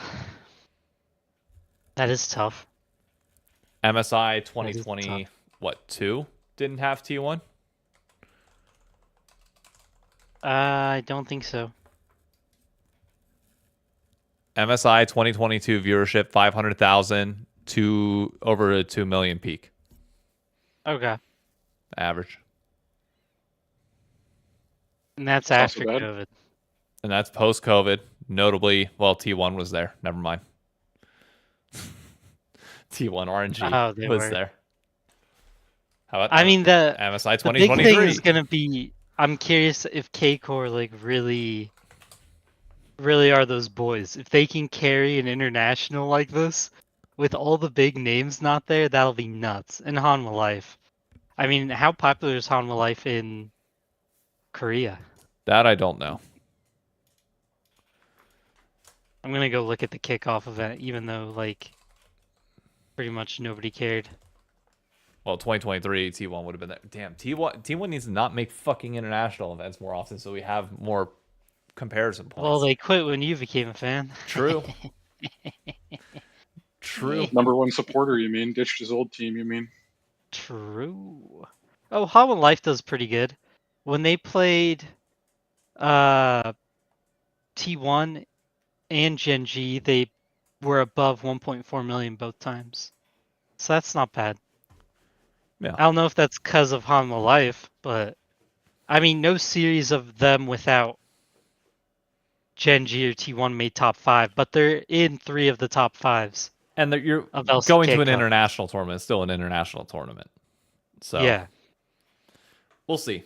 That is tough. MSI That is 2020, tough. what, 2 didn't have T1? I don't think so. MSI 2022 viewership 500,000 to over a 2 million peak Okay. average. And that's Not so after bad. COVID. And that's post COVID. Notably, well, T1 was there. Never mind. T1 RNG Oh, they was were. there. How about I mean, MSI the big thing is 2023? gonna be. I'm curious if K-Core like really are those boys. If they can carry an international like this, with all the big names not there, that'll be nuts. And Hanwha Life. I mean, how popular is Hanwha Life in Korea? That I don't know. I'm gonna go look at the kickoff event, even though like pretty much nobody cared. Well, 2023 T1 would have been there. Damn, T1 needs to not make fucking international events more often so we have more comparison points. Well, they quit when you became a fan. True. True. Number one supporter, you mean? Ditched his old team, you mean? True. Oh, Hanwha Life does pretty good. When they played T1 and Genji, they were above 1.4 million both times. So that's not bad. Yeah. I don't know if that's because of Hanwha Life, but I mean, no series of them without Genji or T1 made top 5, but they're in 3 of the top 5s. And you're Of going to LCK an Cup. international tournament. It's still an international tournament. So Yeah. we'll see.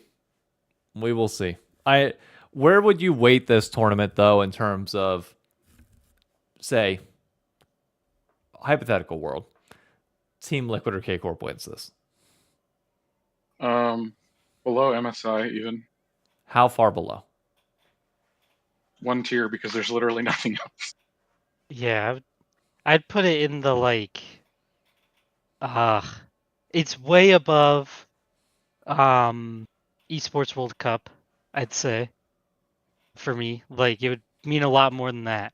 We will see. Where would you weight this tournament though in terms of, say, hypothetical world? Team Liquid or K Corp wins this. Below MSI even. How far below? One tier because there's literally nothing else. Yeah, I'd put it in the like it's way above Esports World Cup, I'd say. For me, like it would mean a lot more than that,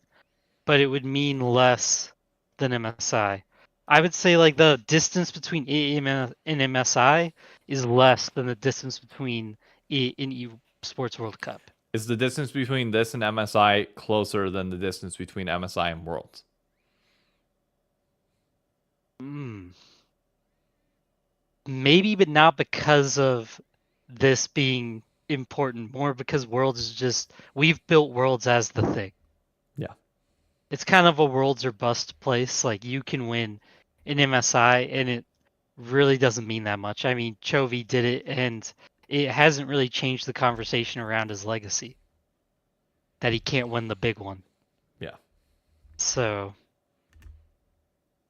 but it would mean less than MSI. I would say like the distance between EAM and MSI is less than the distance between in Esports World Cup. Is the distance between this and MSI closer than the distance between MSI and Worlds? Maybe, but not because of this being important. More because Worlds is just we've built Worlds as the thing. Yeah. It's kind of a Worlds or bust place. Like you can win in MSI, and it really doesn't mean that much. I mean, Chovy did it, and it hasn't really changed the conversation around his legacy. That he can't win the big one. Yeah. So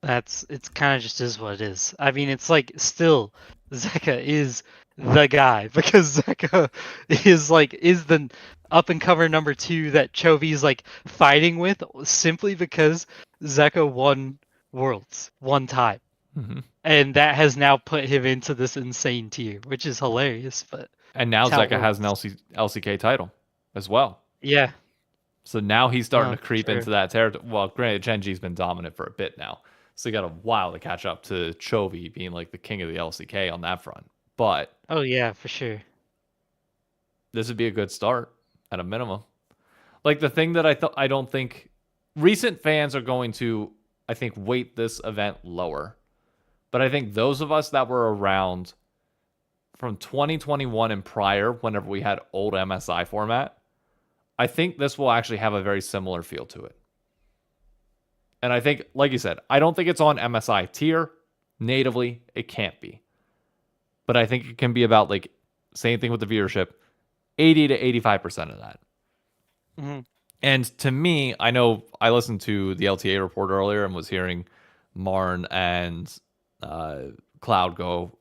it's kind of just is what it is. I mean, it's like still Zeka is the guy because Zeka is the up and comer number 2 that Chovy's like fighting with simply because Zeka won Worlds one time. Mm-hmm. And that has now put him into this insane tier, which is hilarious. But And now it's how it Zeka has an works. LCK title as well. Yeah, So now he's starting No, to creep sure. into that territory. Well, granted, Genji's been dominant for a bit now. So you got a while to catch up to Chovy being like the king of the LCK on that front. But oh yeah, for sure. this would be a good start at a minimum. Like the thing that I don't think recent fans are going to, I think, weight this event lower. But I think those of us that were around from 2021 and prior, whenever we had old MSI format, I think this will actually have a very similar feel to it. And I think, like you said, I don't think it's on MSI tier natively. It can't be. But I think it can be about, like, same thing with the viewership, 80 to 85% of that. Mm-hmm. And to me, I know I listened to the LTA report earlier and was hearing Marn and Cloud go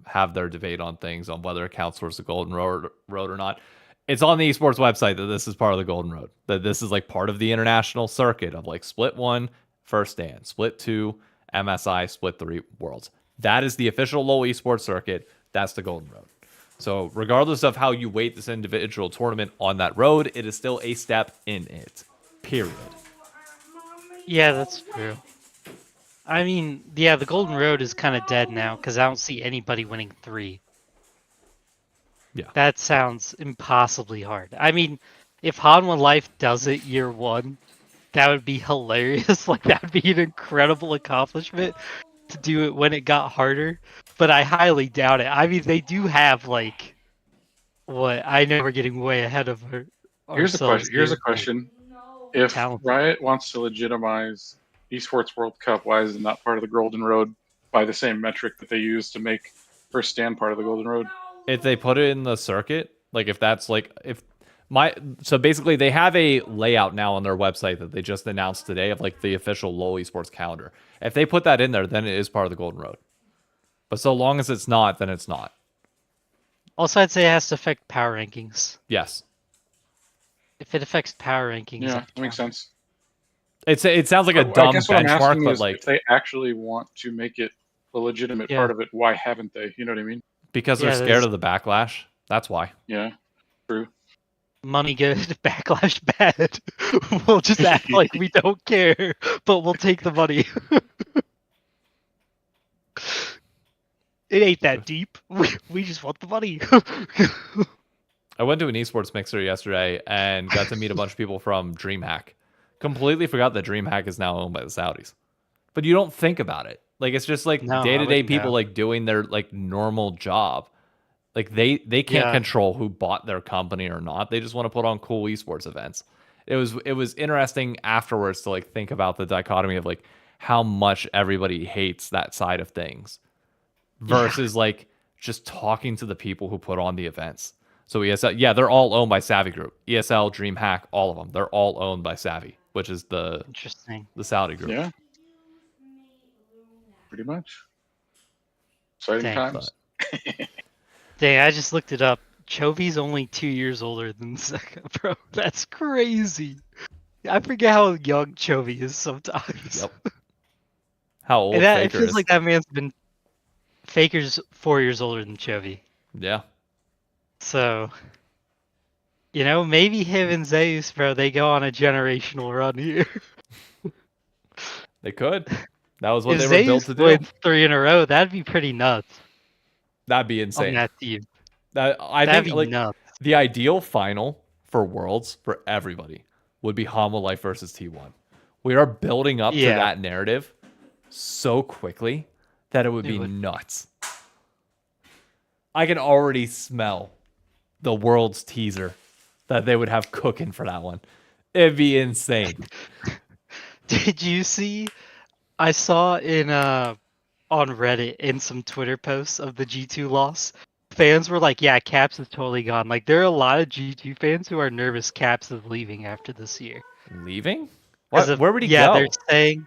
have their debate on things, on whether it counts towards the Golden Road or not. It's on the esports website that this is part of the Golden Road, that this is like part of the international circuit of like split 1, first stand, split 2, MSI, split 3 Worlds. That is the official LoL esports circuit. That's the Golden Road. So regardless of how you weight this individual tournament on that road, it is still a step in it. Period. Yeah, that's true. I mean, yeah, the Golden Road is kind of dead now because I don't see anybody winning 3. Yeah. That sounds impossibly hard. I mean, if Hanwha Life does it year 1, that would be hilarious. Like, that would be an incredible accomplishment to do it when it got harder. But I highly doubt it. I mean, they do have, like, what? I know we're getting way ahead of Here's a ourselves question. Here's a here. question. If Talented. Riot wants to legitimize Esports World Cup, why is it not part of the Golden Road by the same metric that they use to make first stand part of the Golden Road? If they put it in the circuit, like if that's like so basically they have a layout now on their website that they just announced today of like the official LoL esports calendar. If they put that in there, then it is part of the Golden Road. But so long as it's not, then it's not. Also, I'd say it has to affect power rankings. Yes. If it affects power rankings, Yeah, that makes sense. It sounds like a I dumb guess what I'm benchmark, asking but is like if they actually want to make it a legitimate Yeah. part of it, why haven't they? You know what I mean? because they're Yeah, scared there's- of the backlash. That's why. Yeah, true. money good, backlash bad. We'll just act like we don't care, but we'll take the money. It ain't that deep. We just want the money. I went to an esports mixer yesterday and got to meet a bunch of people from DreamHack. Completely forgot that DreamHack is now owned by the Saudis. But you don't think about it. Like it's just like No, I day-to-day wouldn't people know. like doing their like normal job. Like they can't Yeah. control who bought their company or not. They just want to put on cool esports events. It was interesting afterwards to like think about the dichotomy of like how much everybody hates that side of things versus like just talking to the people who put on the events. So ESL, yeah, they're all owned by Savvy Group. ESL, DreamHack, all of them. They're all owned by Savvy, which is the Interesting. Saudi group. Yeah, pretty much. Exciting Dang. times. Dang, I just looked it up. Chovy's only 2 years older than Zeka, bro. That's crazy. I forget how young Chovy is sometimes. Yep. How old And that, it Faker feels is. like that man's been. Faker's 4 years older than Chovy. Yeah. So, maybe him and Zeus, bro, they go on a generational run here. They could. That was what If they were built Zeus to do. wins 3 in a row, that'd be pretty nuts That'd be on insane. that team. I That'd think be like nuts. the ideal final for Worlds for everybody would be Hanwha Life versus T1. We are building up to Yeah. that narrative so quickly that it would It be would. nuts. I can already smell the Worlds teaser that they would have cooking for that one. It'd be insane. Did you see? I saw on Reddit in some Twitter posts of the G2 loss. Fans were like, "Yeah, Caps is totally gone." Like, there are a lot of G2 fans who are nervous Caps is leaving after this year. Leaving? Because What? Where would he they're go? saying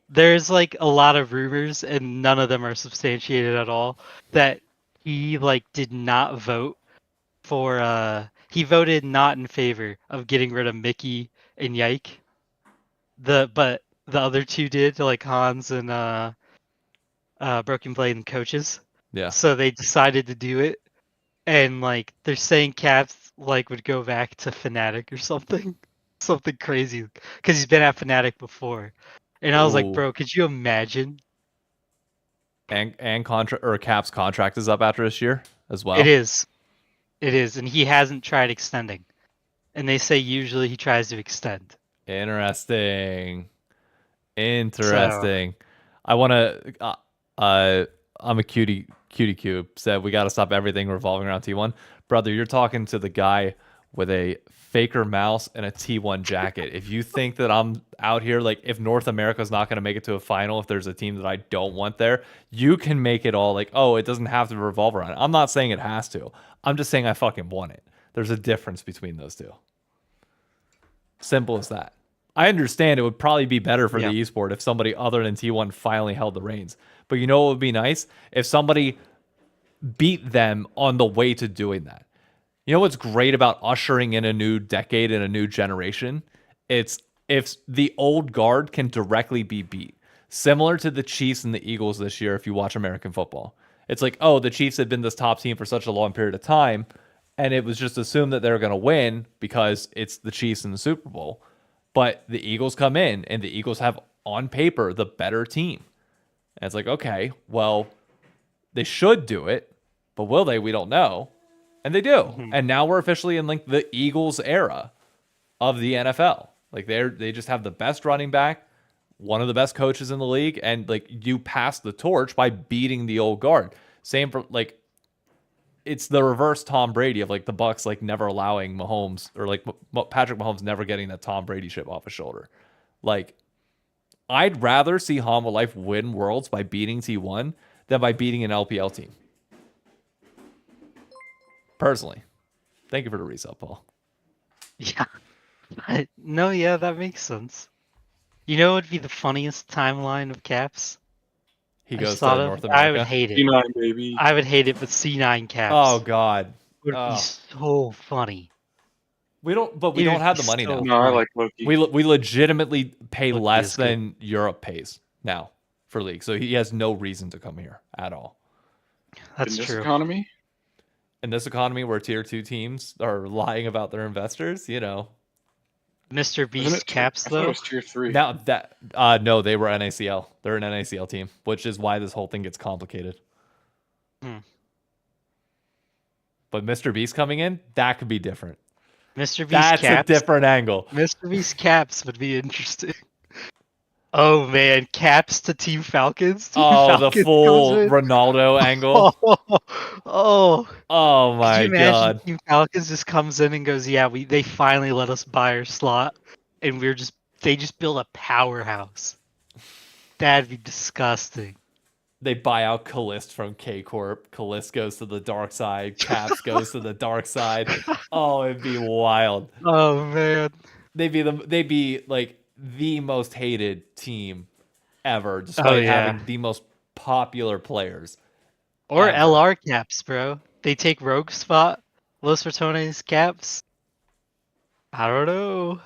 there's like a lot of rumors, and none of them are substantiated at all, that he like did not vote for. He voted not in favor of getting rid of Mickey and Yike. But the other two did, like Hans and Broken Blade and coaches. Yeah. So they decided to do it, and like they're saying Caps like would go back to Fnatic or something, something crazy, because he's been at Fnatic before. And I was like, Ooh. bro, could you imagine? And contract or Cap's contract is up after this year as well. It is, and he hasn't tried extending, and they say usually he tries to extend. Interesting. So I want to. I'm a cutie cube. Said we got to stop everything revolving around T1. Brother, you're talking to the guy with a faker mouse and a T1 jacket. If you think that I'm out here, like if North America's not going to make it to a final, if there's a team that I don't want there, you can make it all like, oh, it doesn't have to revolve around it. I'm not saying it has to. I'm just saying I fucking want it. There's a difference between those two. Simple as that. I understand it would probably be better for the esport if somebody other than T1 finally held the reins. But you know what would be nice? If somebody beat them on the way to doing that. You know what's great about ushering in a new decade and a new generation? It's if the old guard can directly be beat. Similar to the Chiefs and the Eagles this year if you watch American football. It's like, oh, the Chiefs had been this top team for such a long period of time, and it was just assumed that they were going to win because it's the Chiefs in the Super Bowl. But the Eagles come in, and the Eagles have, on paper, the better team. And it's like, okay, well, they should do it, but will they? We don't know. And they do. Mhm. And now we're officially in like the Eagles era of the NFL. Like they just have the best running back, one of the best coaches in the league, and like you pass the torch by beating the old guard. Same for like it's the reverse Tom Brady of like the Bucks like never allowing Mahomes or like Patrick Mahomes never getting that Tom Brady chip off his shoulder. Like I'd rather see Hanwha Life win Worlds by beating T1 than by beating an LPL team. Personally. Thank you for the resub, Paul. Yeah. No, yeah, that makes sense. You know what would be the funniest timeline of Caps? He I goes just to thought of? North I would America. hate it. D9, baby. I would hate it, but C9 Caps Oh God. would be so funny. We don't It don't would have be the money so now. No, I funny. like Loki. We legitimately pay Loki less is good. than Europe pays now for League. So he has no reason to come here at all. That's in this true. economy. In this economy where tier 2 teams are lying about their investors, you know. Mr. Isn't Beast it Caps I thought it though. was tier 3. Now that no, they were NACL. They're an NACL team, which is why this whole thing gets complicated. Hmm. But Mr. Beast coming in, that could be different. Mr. Beast That's Caps. a different angle. Mr. Beast Caps would be interesting. Oh man, Caps to Team Falcons. Team Oh, Falcons the full comes in. Ronaldo angle. Oh, Oh could my you imagine God. Team Falcons just comes in and goes, yeah, they finally let us buy our slot, and they just build a powerhouse. That'd be disgusting. They buy out Calist from K Corp. Calist goes to the dark side. Caps goes to the dark side. Oh, it'd be wild. Oh man. They'd be like the most hated team ever, despite yeah. having the most popular players. Or ever. LR Caps, bro. They take Rogue spot. Los Ratones Caps. I don't know.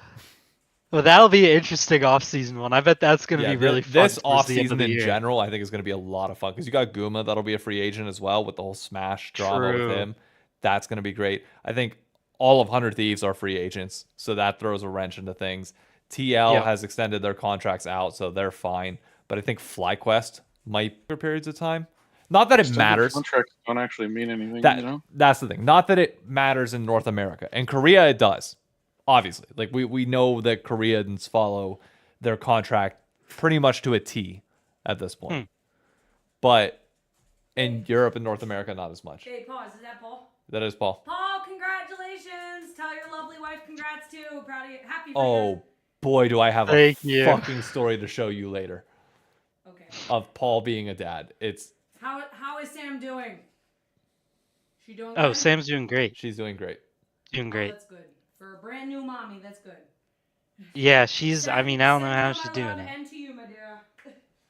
Well, that'll be an interesting off-season one. I bet that's going to be really fun. This towards the end of offseason the in year. general, I think is going to be a lot of fun because you got Guma that'll be a free agent as well with the whole Smash drama with True. him. That's going to be great. I think all of 100 Thieves are free agents, so that throws a wrench into things. TL Yep. has extended their contracts out, so they're fine. But I think FlyQuest might for periods of time. Not that it Extended matters. Contracts don't actually mean anything, That you know. that's the thing. Not that it matters in North America. In Korea, it does. Obviously, like we know that Koreans follow their contract pretty much to a T at this point. But in Europe and North America, not as much. Okay, pause. Is that Paul? That is Paul. Paul, congratulations! Tell your lovely wife congrats too. Proud of you. Happy for Oh boy, do I have a Thank you. fucking story to show you later you. Okay. of Paul being a dad. It's How is Sam doing? She doing Oh, good? Sam's doing great. she's doing great. Doing Oh, great. that's good. For a brand new mommy, that's good. Yeah, she's. I mean, I don't know how Send she's my doing love it. And to you, my dear.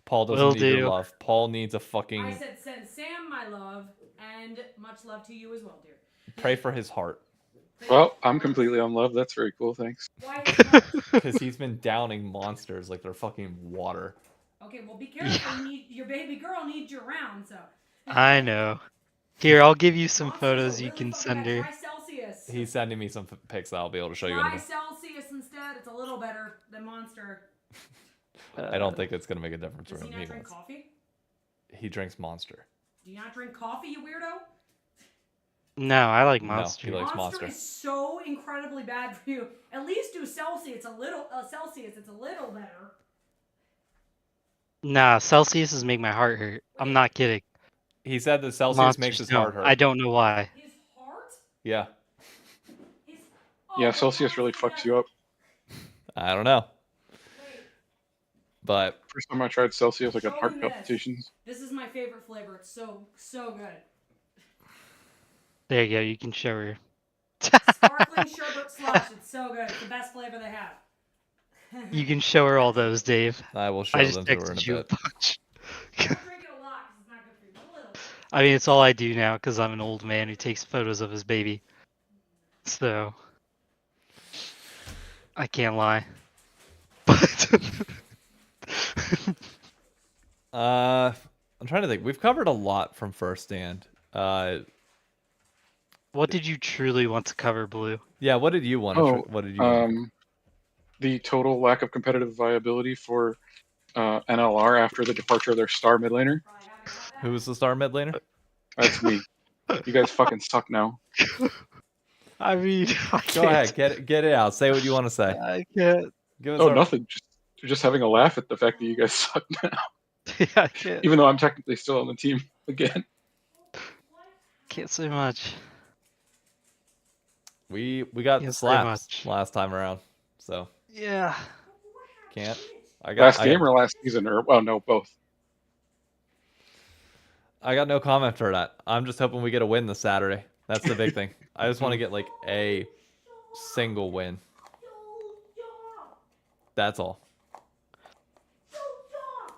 Paul doesn't Will need your do. love. Paul needs a I fucking said send Sam my love and much love to you as well, dear. pray for his heart Well, I'm completely on love. That's very cool. Thanks. Why is it not? because he's been downing monsters like they're fucking water. Okay, well be careful. Your baby girl needs you around, so. I know. Here, I'll give you some Monsters photos are you really can fucking send bad. her. Try Celsius. He's sending me some pics that I'll be able to show you in a Try minute. Celsius instead. It's a little better than Monster. I don't think it's gonna make a difference Does for he him. not drink coffee? He drinks Monster. Do you not drink coffee, you weirdo? No, I like No, Monster. he likes Monster Monster. is so incredibly bad for you. At least do Celsius. It's a little better. Nah, Celsius make my heart hurt. I'm not kidding. He said that Celsius Monsters makes his don't. heart hurt. I don't know why. His heart? Yeah, His... Yeah, Oh, Celsius really Monster fucks you up. I don't know, Wait, but First time I tried Celsius, I got Show heart him this. palpitations. this is my favorite flavor. It's so good. There you go. You can show her. Sparkling sherbet slush. It's so good. It's the best flavor they have. You can show her all those, Dave. I will show I just them to her in a texted you a bit. bunch. Don't drink it a lot because it's not good for you. A little. I mean, it's all I do now because I'm an old man who takes photos of his baby. So I can't lie. But I'm trying to think. We've covered a lot from First Stand. what did you truly want to cover, Blue? Yeah. What did you want? To Oh, what did you? Want? The total lack of competitive viability for NLR after the departure of their star mid laner. Who was the star mid laner? That's me. You guys fucking suck now. I mean, I Go can't. ahead, get it out. Say what you want to say. I can't. Give us Oh, our- nothing. Just having a laugh at the fact that you guys suck now. Yeah, I can't. Even though I'm technically still on the team again. Can't say much. We got Yes, very slapped much. last time around, so Yeah. can't. Last game or last season, or well, no, both. I got no comment for that. I'm just hoping we get a win this Saturday. That's the big thing. I just want to get like a single win. That's all.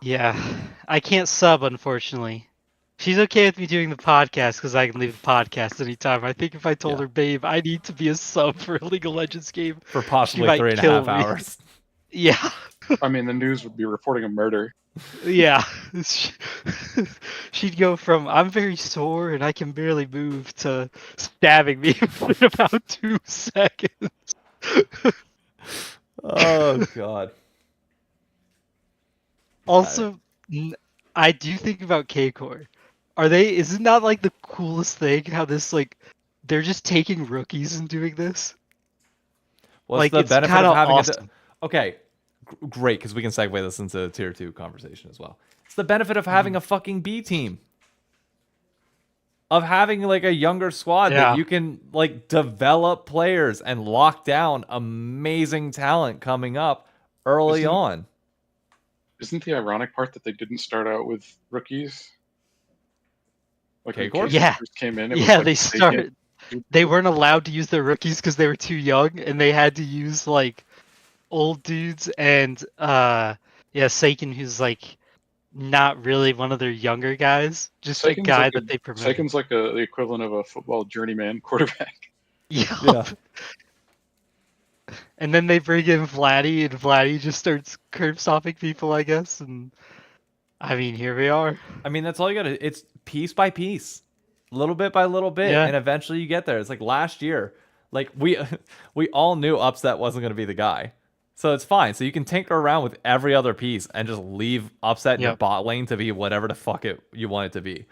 Yeah. I can't sub, unfortunately. She's okay with me doing the podcast because I can leave the podcast anytime. I think if I told Yeah. her, babe, I need to be a sub for a League of Legends game. For possibly might 3.5 kill me. hours. Yeah. I mean, the news would be reporting a murder. Yeah. She'd go from, I'm very sore and I can barely move, to stabbing me in about 2 seconds. Oh god. Also, I do think about K-Core. Isn't that like the coolest thing? How this, like, they're just taking rookies and doing this? What's Like, the it's benefit kinda of having awesome. Okay, great, because we can segue this into a tier 2 conversation as well. It's the benefit of having a fucking B team. Of having like a younger squad Yeah. that you can like develop players and lock down amazing talent coming up early Isn't- on. Isn't the ironic part that they didn't start out with rookies? Like when K-Corp? K-Corp Yeah. first came in, it was Yeah, like they taken- started. They weren't allowed to use their rookies because they were too young, and they had to use like old dudes and yeah, Seiken, who's like not really one of their younger guys, just a Seiken's guy like that they promoted. Seiken's like the equivalent of a football journeyman quarterback. Yeah. Yeah. And then they bring in Vladdy, and Vladdy just starts curb stomping people, I guess. And I mean, here we are. I mean, that's all you gotta. It's piece by piece. little bit by little bit, Yeah. and eventually you get there. It's like last year, like we we all knew Upset wasn't going to be the guy, so it's fine. So you can tinker around with every other piece and just leave Upset in your Yep. bot lane to be whatever the fuck you want it to be.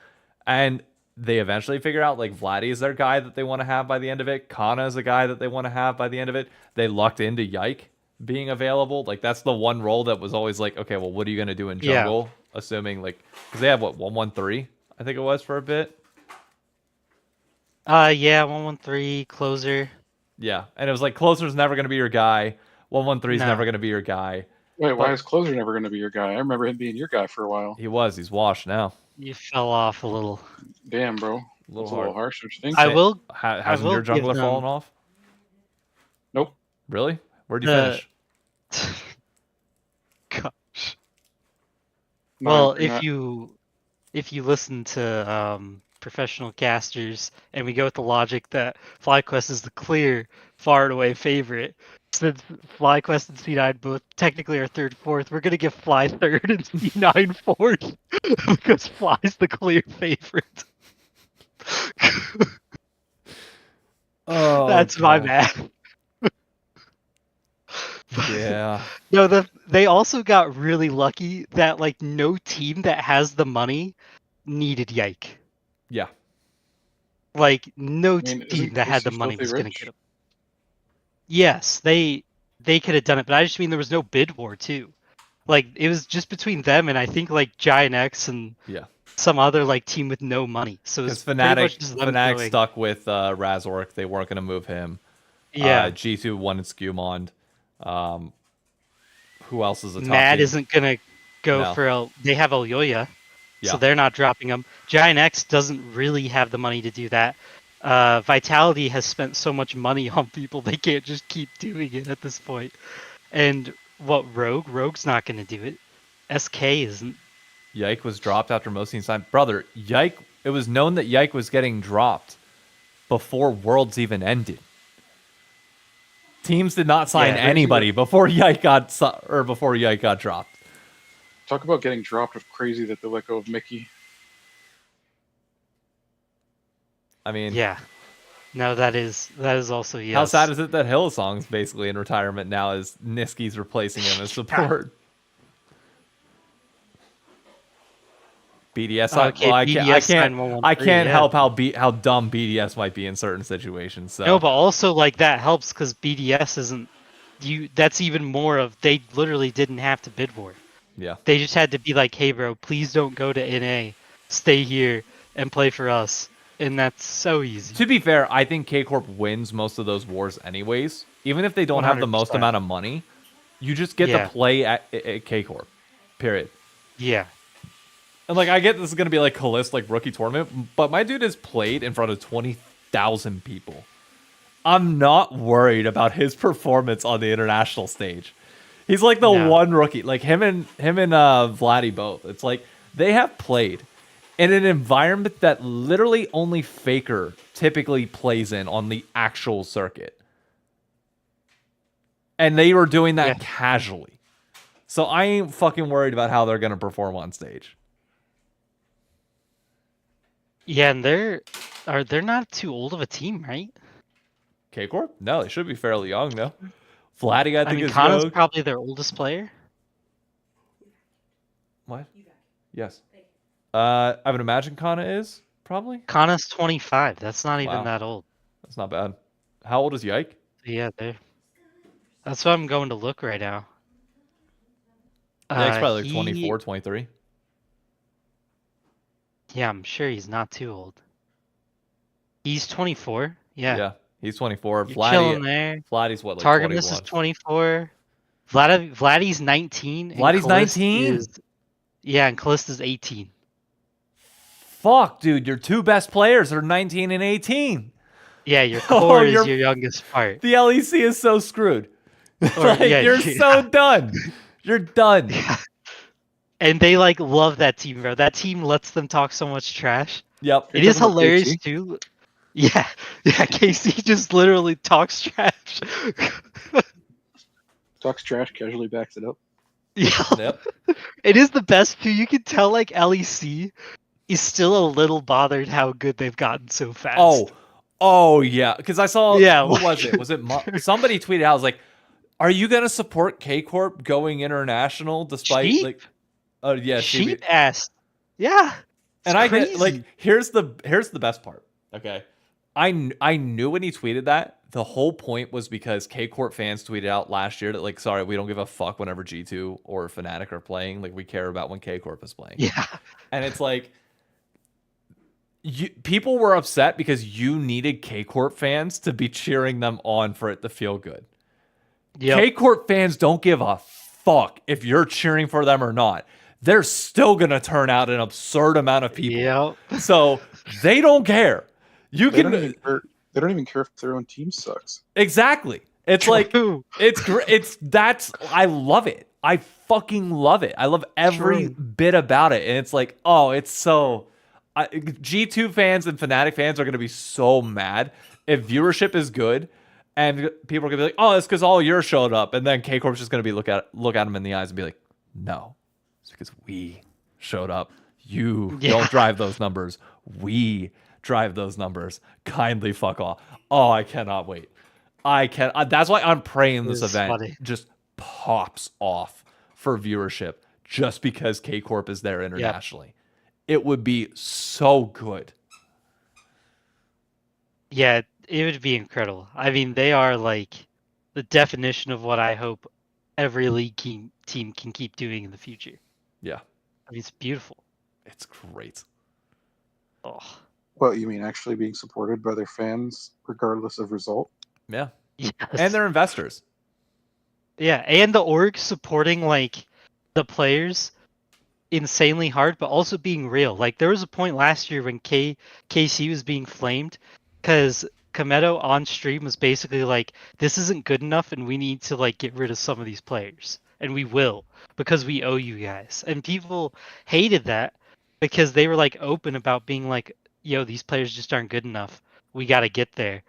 And they eventually figure out like Vladdy is their guy that they want to have by the end of it. Kana is a guy that they want to have by the end of it. They lucked into Yike being available. Like that's the one role that was always like, okay, well, what are you gonna do in Yeah. jungle? Assuming like, because they have what 113, I think it was for a bit. Yeah, 113 closer. Yeah, and it was like closer's never gonna be your guy. 113 is No. never gonna be your guy. Wait, why But- is Closer never going to be your guy? I remember him being your guy for a while. He's washed now. You fell off a little. Damn, bro. A little That's a hard. little harsh, don't you think? I will. Hasn't will your give jungler them- fallen off? Nope. Really? Where'd you The- finish? Gosh. No, Well, you're not. if you listen to professional casters and we go with the logic that FlyQuest is the clear, far and away favorite, since FlyQuest and C9 both technically are third, fourth, we're gonna give Fly third and C9 fourth because Fly's the clear favorite. Oh, That's my God. math. Yeah. No, they also got really lucky that like no team that has the money needed Yike. Yeah. Like no I mean, team isn't that had the Casey money was filthy gonna rich? get him. Yes, they could have done it, but I just mean there was no bid war too. Like it was just between them and I think like Giant X and Yeah. some other like team with no money. So Because it's pretty much Fnatic, just them Fnatic going, stuck with Razork. They weren't going to move him. yeah. G2 wanted Skewmond. Who else is a top Mad team? isn't gonna go No. for they have Elyoya. Yeah. So they're not dropping them. Giant X doesn't really have the money to do that. Vitality has spent so much money on people they can't just keep doing it at this point. And what Rogue? Rogue's not going to do it. SK isn't. Yike was dropped after most teams signed. Brother, Yike, it was known that Yike was getting dropped before Worlds even ended. Teams did not sign Yeah, anybody before Yike got dropped. Talk about getting dropped of crazy that they let go of Mickey. I mean, Yeah. No, that is also yes. how sad is it that Hillsong's basically in retirement now as Niski's replacing him as support? BDS, Okay, I BDS signed can't 113, yeah. help how dumb BDS might be in certain situations. So No, but also like that helps because BDS isn't. That's even more of they literally didn't have to bid war. yeah, They just had to be like, hey, bro, please don't go to NA. Stay here and play for us. And that's so easy. to be fair, I think K Corp wins most of those wars anyways. Even if they don't have the most 100%. amount of money, you just get Yeah. to play at K Corp. Period. Yeah. And like I get this is gonna be like Calist like rookie tournament, but my dude has played in front of 20,000 people. I'm not worried about his performance on the international stage. He's like the No. one rookie, like him and Vladdy both. It's like they have played in an environment that literally only Faker typically plays in on the actual circuit. And they were doing that Yeah. casually. So I ain't fucking worried about how they're gonna perform on stage. Yeah, and they're not too old of a team, right? K Corp? No, they should be fairly young, no. Vladdy, I I think mean, is Kana's young. probably their oldest player. What? Yes. I would imagine Kana is probably. Kana's 25. That's not even Wow. that old. That's not bad. How old is Yike? Yeah, that's what I'm going to look right now. Yike's probably like He- 24, 23. Yeah, I'm sure he's not too old. He's 24. Yeah. Yeah, he's 24. You're chilling Vladdy, there. Vladdy's what, like Targamas 21? is 24. Vladdy's 19. and Vladdy's Kalist 19? Yeah, and Callista's 18. Fuck, dude, your two best players are 19 and 18. Yeah, your Oh, core is you're- your youngest part. The LEC is so screwed. Or- like, yeah, you're yeah. so done. You're done. And they like love that team, bro. That team lets them talk so much trash. Yep. It is talking about hilarious KC? too. Yeah, yeah. Casey just literally talks trash. Talks trash, casually backs it up. Yeah, Yep. it is the best too. You can tell like LEC is still a little bothered how good they've gotten so fast. Oh yeah, because I saw Yeah, who was like- it? Was it somebody tweeted out? I was like, "Are you gonna support K Corp going international despite Sheep? like?" Oh yeah, Sheep she. ass. Yeah. It's And I get crazy. like here's the best part. Okay, I knew when he tweeted that the whole point was because K Corp fans tweeted out last year that like, sorry, we don't give a fuck whenever G2 or Fnatic are playing. Like we care about when K Corp is playing. Yeah. And it's like people were upset because you needed K Corp fans to be cheering them on for it to feel good. Yep. K Corp fans don't give a fuck if you're cheering for them or not. They're still gonna turn out an absurd amount of people. Yep. So they don't care. You They can don't even care. They don't even care if their own team sucks. exactly. It's like True. it's great. I love it. I fucking love it. I love every True. bit about it. And it's like, oh, it's so. G2 fans and Fnatic fans are gonna be so mad if viewership is good. And people are gonna be like, "Oh, it's because all yours showed up," and then K Corp's just gonna be look at them in the eyes and be like, "No, it's because we showed up. You don't drive those numbers. We drive those numbers. Kindly fuck off." Oh, I cannot wait. That's why I'm praying this It's event funny. just pops off for viewership, just because K Corp is there internationally. It would be so good. Yeah, it would be incredible. I mean, they are like the definition of what I hope every league team can keep doing in the future. Yeah, I mean, it's beautiful. it's great. Oh, Well, you mean actually being supported by their fans regardless of result? Yeah, yes. and they're investors. Yeah, and the org supporting like the players insanely hard, but also being real. Like there was a point last year when KC was being flamed because Kometo on stream was basically like, "This isn't good enough, and we need to like get rid of some of these players, and we will because we owe you guys." And people hated that because they were like open about being like, "Yo, these players just aren't good enough. We got to get there."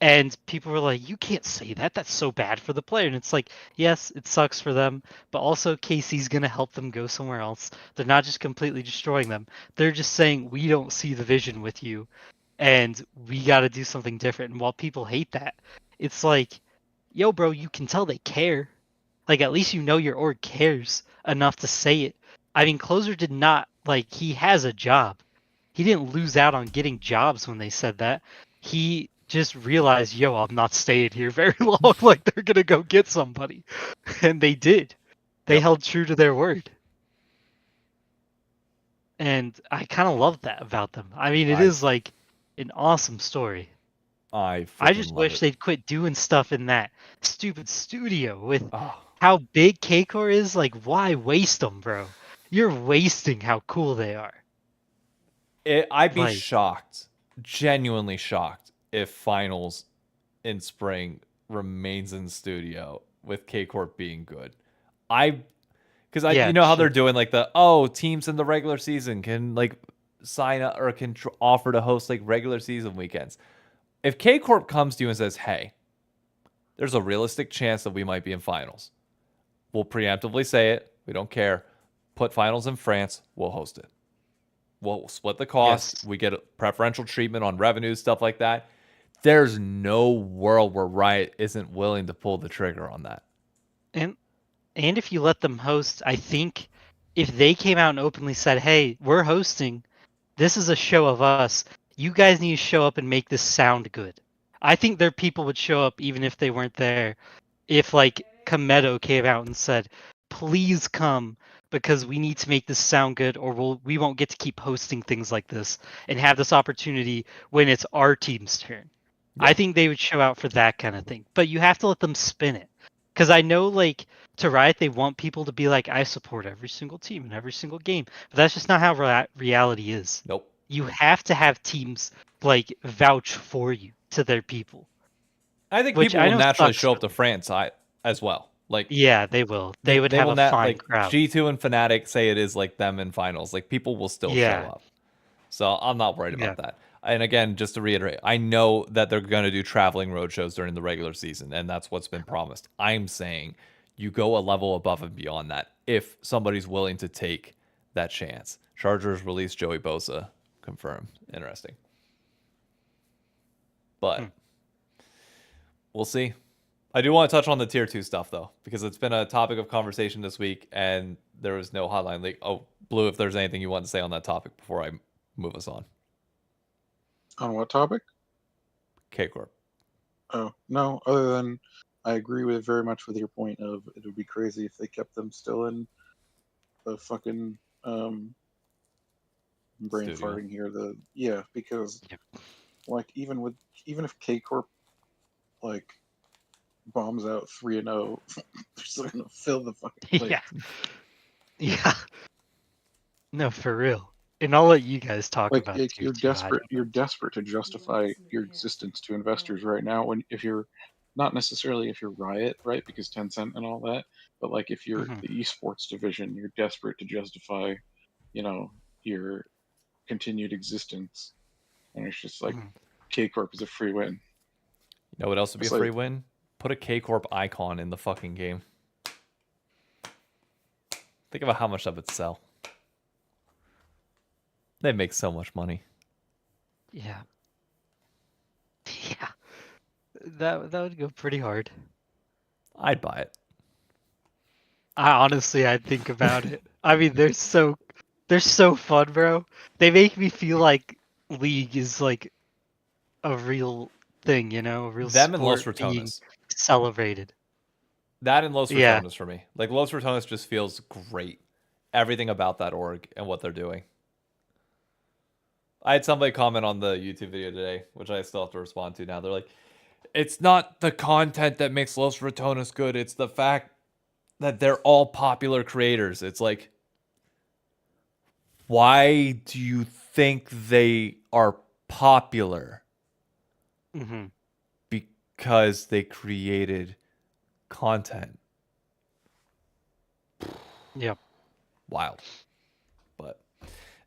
And people were like, "You can't say that. That's so bad for the player." And it's like, yes, it sucks for them, but also KC's going to help them go somewhere else. They're not just completely destroying them. They're just saying, "We don't see the vision with you, and we got to do something different." And while people hate that, it's like, yo, bro, you can tell they care. Like, at least you know your org cares enough to say it. I mean, Closer did not, like, he has a job. He didn't lose out on getting jobs when they said that. He just realized, yo, I'm not staying here very long. Like they're gonna go get somebody, and they did. They held true to their word, and I kind of love that about them. I mean, it is like an awesome story. I just love wish it. they'd quit doing stuff in that stupid studio with Oh. how big K-Core is. Like, why waste them, bro? You're wasting how cool they are. I'd be Like- shocked, genuinely shocked, if finals in spring remains in studio with K Corp being good. Because Yeah, you know how sure. they're doing like teams in the regular season can like sign up or can offer to host like regular season weekends. If K Corp comes to you and says, "Hey, there's a realistic chance that we might be in finals," we'll preemptively say it. We don't care. Put finals in France. We'll host it. We'll split the cost. Yes. We get preferential treatment on revenues, stuff like that. There's no world where Riot isn't willing to pull the trigger on that. And if you let them host, I think if they came out and openly said, "Hey, we're hosting. This is a show of us. You guys need to show up and make this sound good." I think their people would show up even if they weren't there. If like Kometo came out and said, "Please come because we need to make this sound good, or we won't get to keep hosting things like this and have this opportunity when it's our team's turn." I think they would show out for that kind of thing. But you have to let them spin it. Because I know, like, to Riot, they want people to be like, "I support every single team in every single game." But that's just not how reality is. Nope. You have to have teams, like, vouch for you to their people. I think Which people I will know naturally sucks, show up but- to France as well. Like Yeah, they will. They would have will a not, fine like crowd. G2 and Fnatic say it is like them in finals. Like people will still Yeah. show up. So I'm not worried about Yeah. that. And again, just to reiterate, I know that they're going to do traveling road shows during the regular season, and that's what's been promised. I'm saying you go a level above and beyond that if somebody's willing to take that chance. Chargers release Joey Bosa. Confirmed. Interesting. But we'll see. I do want to touch on the tier 2 stuff, though, because it's been a topic of conversation this week, and there was no hotline leak. Oh, Blue, if there's anything you want to say on that topic before I move us on. On what topic? K-Corp. Oh, no, other than I agree with very much with your point of it would be crazy if they kept them still in the fucking brain Studio. farting here. Because like even if K Corp like bombs out 3-0, they're still gonna fill the fucking place. Yeah. No, for real. And I'll let you guys talk Like about you're tier 2. I desperate. don't You're know. desperate to justify your existence to investors right now. If you're not necessarily if you're Riot, right? Because Tencent and all that, but like if you're Mhm. the esports division, you're desperate to justify, your continued existence. And it's just like Mhm. K Corp is a free win. You know what else would be It's a free like- win? Put a K-Corp icon in the fucking game. Think about how much that would sell. They make so much money. Yeah. Yeah. That would go pretty hard. I'd buy it. I'd think about it. I mean, they're so fun, bro. They make me feel like League is like a real thing, a real Them and Los sport being Ratones. celebrated. That and Los Yeah. Ratones for me. Like, Los Ratones just feels great. Everything about that org and what they're doing. I had somebody comment on the YouTube video today, which I still have to respond to now. They're like, it's not the content that makes Los Ratones good. It's the fact that they're all popular creators. It's like, why do you think they are popular? Mm-hmm. Because they created content. Yep. Wild. But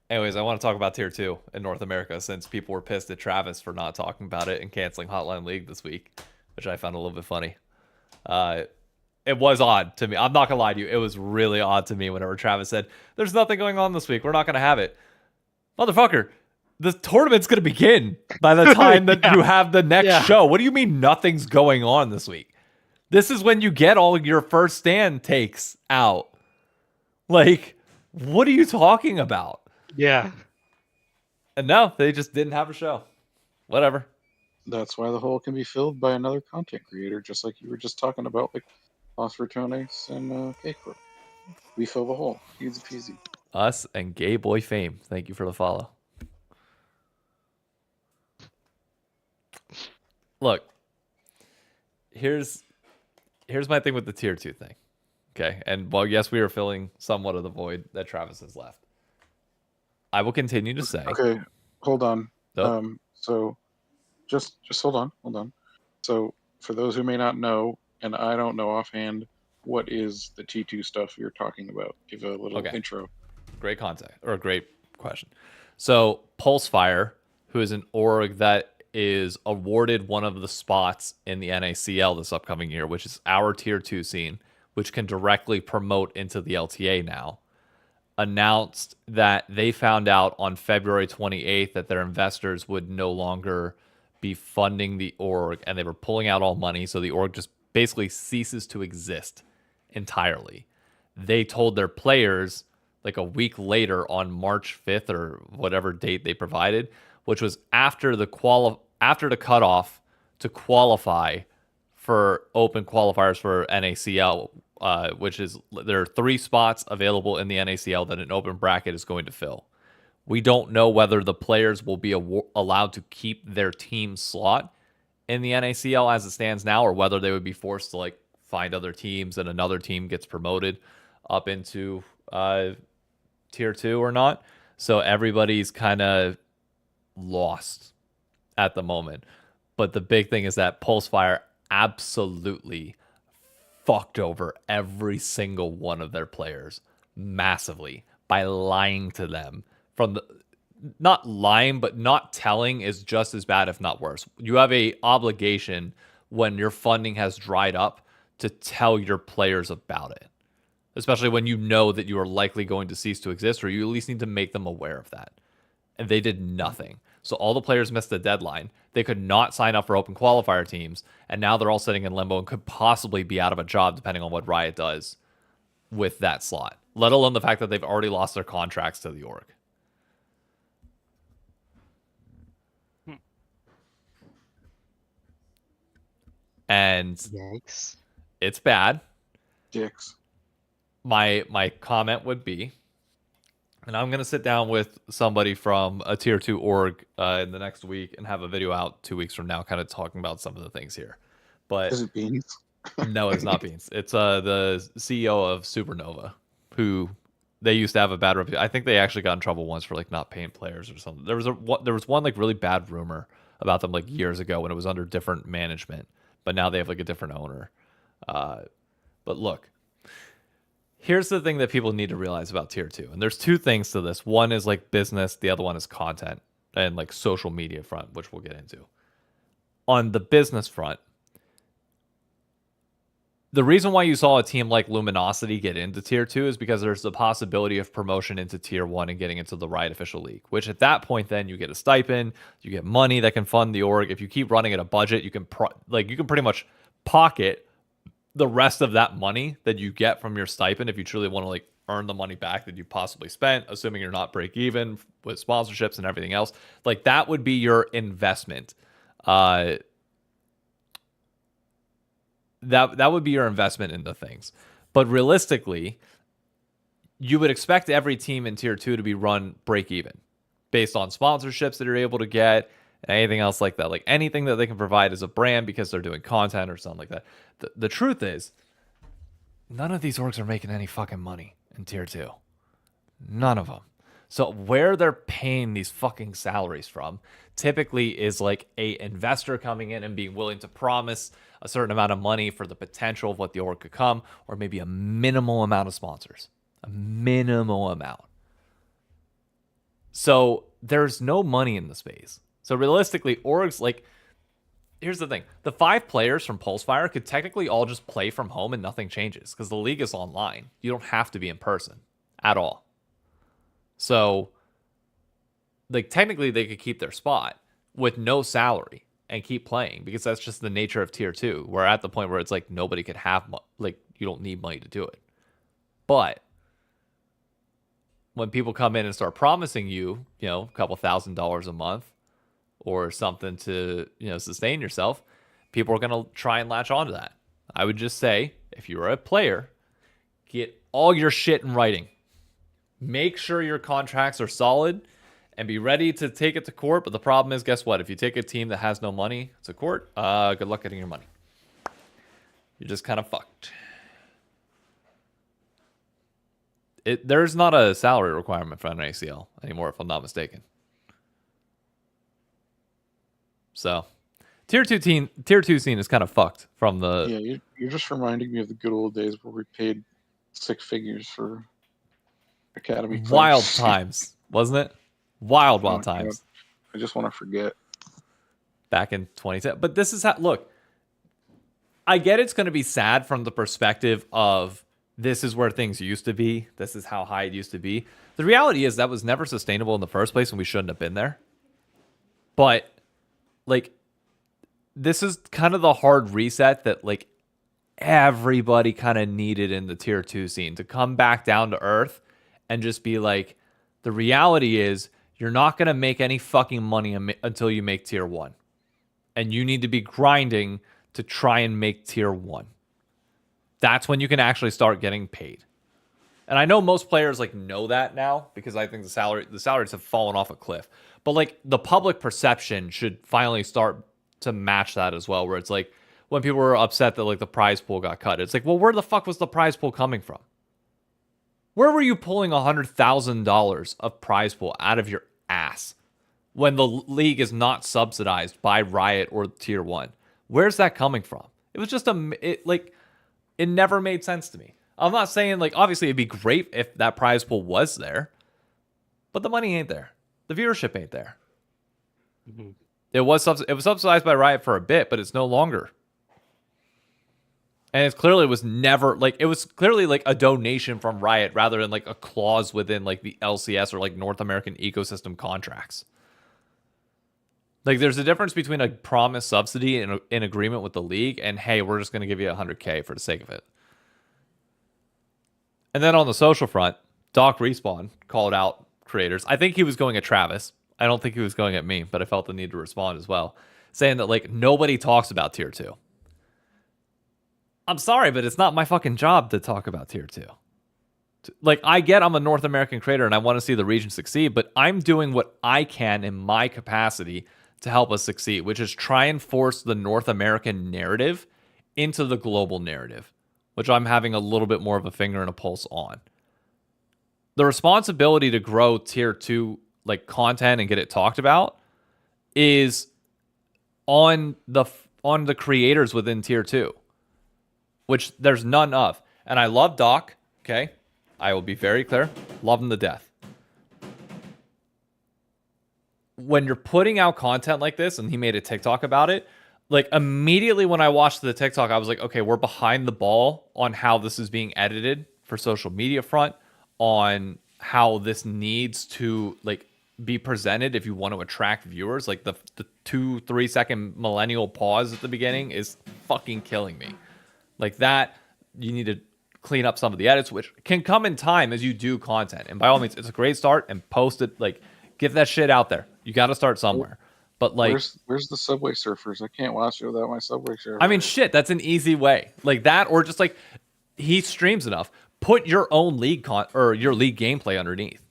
anyways, I want to talk about tier 2 in North America since people were pissed at Travis for not talking about it and canceling Hotline League this week, which I found a little bit funny. It was odd to me. I'm not going to lie to you. It was really odd to me whenever Travis said, there's nothing going on this week. We're not going to have it. Motherfucker, the tournament's going to begin by the time that you have the next show. What do you mean nothing's going on this week? This is when you get all your first stand takes out. Like, what are you talking about? Yeah. And no, they just didn't have a show. Whatever. That's why the hole can be filled by another content creator, just like you were just talking about, like Los Ratones and K Corp. We fill the hole. Easy peasy. Us and Gay Boy Fame. Thank you for the follow. Look, here's my thing with the tier 2 thing. Okay. And while yes, we are filling somewhat of the void that Travis has left, I will continue to say. Okay, hold on. Nope. So just hold on. So for those who may not know, and I don't know offhand, what is the T2 stuff you're talking about? Give a little intro. Great contact or a great question. So Pulsefire, who is an org that is awarded one of the spots in the NACL this upcoming year, which is our tier 2 scene, which can directly promote into the LTA now, announced that they found out on February 28th that their investors would no longer be funding the org and they were pulling out all money. So the org just basically ceases to exist entirely. They told their players like a week later on March 5th or whatever date they provided, which was after the cutoff to qualify for open qualifiers for NACL, which is there are 3 spots available in the NACL that an open bracket is going to fill. We don't know whether the players will be allowed to keep their team slot in the NACL as it stands now, or whether they would be forced to like find other teams and another team gets promoted up into tier 2 or not. So everybody's kind of lost at the moment. But the big thing is that Pulsefire absolutely fucked over every single one of their players massively by lying to them. Not lying, but not telling is just as bad, if not worse. You have a obligation when your funding has dried up to tell your players about it. especially when you know that you are likely going to cease to exist, or you at least need to make them aware of that. And they did nothing. So all the players missed the deadline. They could not sign up for open qualifier teams, and now they're all sitting in limbo and could possibly be out of a job depending on what Riot does with that slot, let alone the fact that they've already lost their contracts to the org. And Yikes. it's bad. Dicks. My comment would be, and I'm going to sit down with somebody from a tier 2 org in the next week and have a video out 2 weeks from now kind of talking about some of the things here. But Is it beans? no, it's not Beans. It's the CEO of Supernova, who they used to have a bad reputation. I think they actually got in trouble once for like not paying players or something. There was one like really bad rumor about them like years ago when it was under different management, but now they have like a different owner. But look, here's the thing that people need to realize about tier 2. And there's two things to this. One is like business, the other one is content and like social media front, which we'll get into. On the business front, the reason why you saw a team like Luminosity get into tier 2 is because there's the possibility of promotion into tier 1 and getting into the Riot official league, which at that point then you get a stipend, you get money that can fund the org. If you keep running at a budget, you can pretty much pocket the rest of that money that you get from your stipend if you truly want to like earn the money back that you possibly spent, assuming you're not break even with sponsorships and everything else. Like that would be your investment. That would be your investment into things. But realistically, you would expect every team in tier 2 to be run break even based on sponsorships that you're able to get and anything else like that. Like anything that they can provide as a brand because they're doing content or something like that. The truth is, none of these orgs are making any fucking money in tier 2. None of them. So where they're paying these fucking salaries from typically is like a investor coming in and being willing to promise a certain amount of money for the potential of what the org could come, or maybe a minimal amount of sponsors. A minimal amount. So there's no money in the space. So realistically, orgs, like, here's the thing. The 5 players from Pulsefire could technically all just play from home and nothing changes because the league is online. You don't have to be in person at all. So, like, technically they could keep their spot with no salary and keep playing because that's just the nature of tier 2. We're at the point where it's like nobody could have, like, you don't need money to do it. But when people come in and start promising you, you know, a couple $1,000s a month or something to, you know, sustain yourself, people are going to try and latch onto that. I would just say, if you're a player, get all your shit in writing. Make sure your contracts are solid and be ready to take it to court. But the problem is, guess what? If you take a team that has no money to court, good luck getting your money. You're just kind of fucked. There's not a salary requirement for an ACL anymore, if I'm not mistaken. So, tier 2 scene is kind of fucked from the. Yeah, you're just reminding me of the good old days where we paid 6 figures for academy. Wild times, wasn't it? Wild times. I just want to forget. Back in 2010, but this is how. Look, I get it's going to be sad from the perspective of this is where things used to be. This is how high it used to be. The reality is that was never sustainable in the first place, and we shouldn't have been there. But like, this is kind of the hard reset that like everybody kind of needed in the tier 2 scene to come back down to earth and just be like, the reality is you're not going to make any fucking money until you make tier 1. And you need to be grinding to try and make tier 1. That's when you can actually start getting paid. And I know most players like know that now because I think the salaries have fallen off a cliff. But like the public perception should finally start to match that as well, where it's like when people were upset that like the prize pool got cut, it's like, well, where the fuck was the prize pool coming from? Where were you pulling $100,000 of prize pool out of your ass when the league is not subsidized by Riot or tier 1? Where's that coming from? It was just it never made sense to me. I'm not saying like obviously it'd be great if that prize pool was there, but the money ain't there. The viewership ain't there. Mm-hmm. It was subsidized by Riot for a bit, but it's no longer. And it clearly was never like it was clearly like a donation from Riot rather than like a clause within like the LCS or like North American ecosystem contracts. Like there's a difference between a promised subsidy in agreement with the league and hey, we're just going to give you 100K for the sake of it. And then on the social front, Doc Respawn called out creators. I think he was going at Travis. I don't think he was going at me, but I felt the need to respond as well, saying that like nobody talks about tier 2. I'm sorry, but it's not my fucking job to talk about tier 2. Like, I get I'm a North American creator and I want to see the region succeed, but I'm doing what I can in my capacity to help us succeed, which is try and force the North American narrative into the global narrative, which I'm having a little bit more of a finger and a pulse on. The responsibility to grow tier 2 like content and get it talked about is on the creators within tier 2, which there's none of. And I love Doc, okay? I will be very clear. Love him to death. When you're putting out content like this, and he made a TikTok about it, like immediately when I watched the TikTok, I was like, okay, we're behind the ball on how this is being edited for social media front, on how this needs to like be presented if you want to attract viewers. Like the 2-3 second millennial pause at the beginning is fucking killing me. Like that, you need to clean up some of the edits, which can come in time as you do content. And by all means, it's a great start, and post it, like get that shit out there. You got to start somewhere. But like, where's the Subway Surfers? I can't watch it without my Subway Surfers. I mean, shit, that's an easy way. Like that, or just like he streams enough. Put your own league or your league gameplay underneath.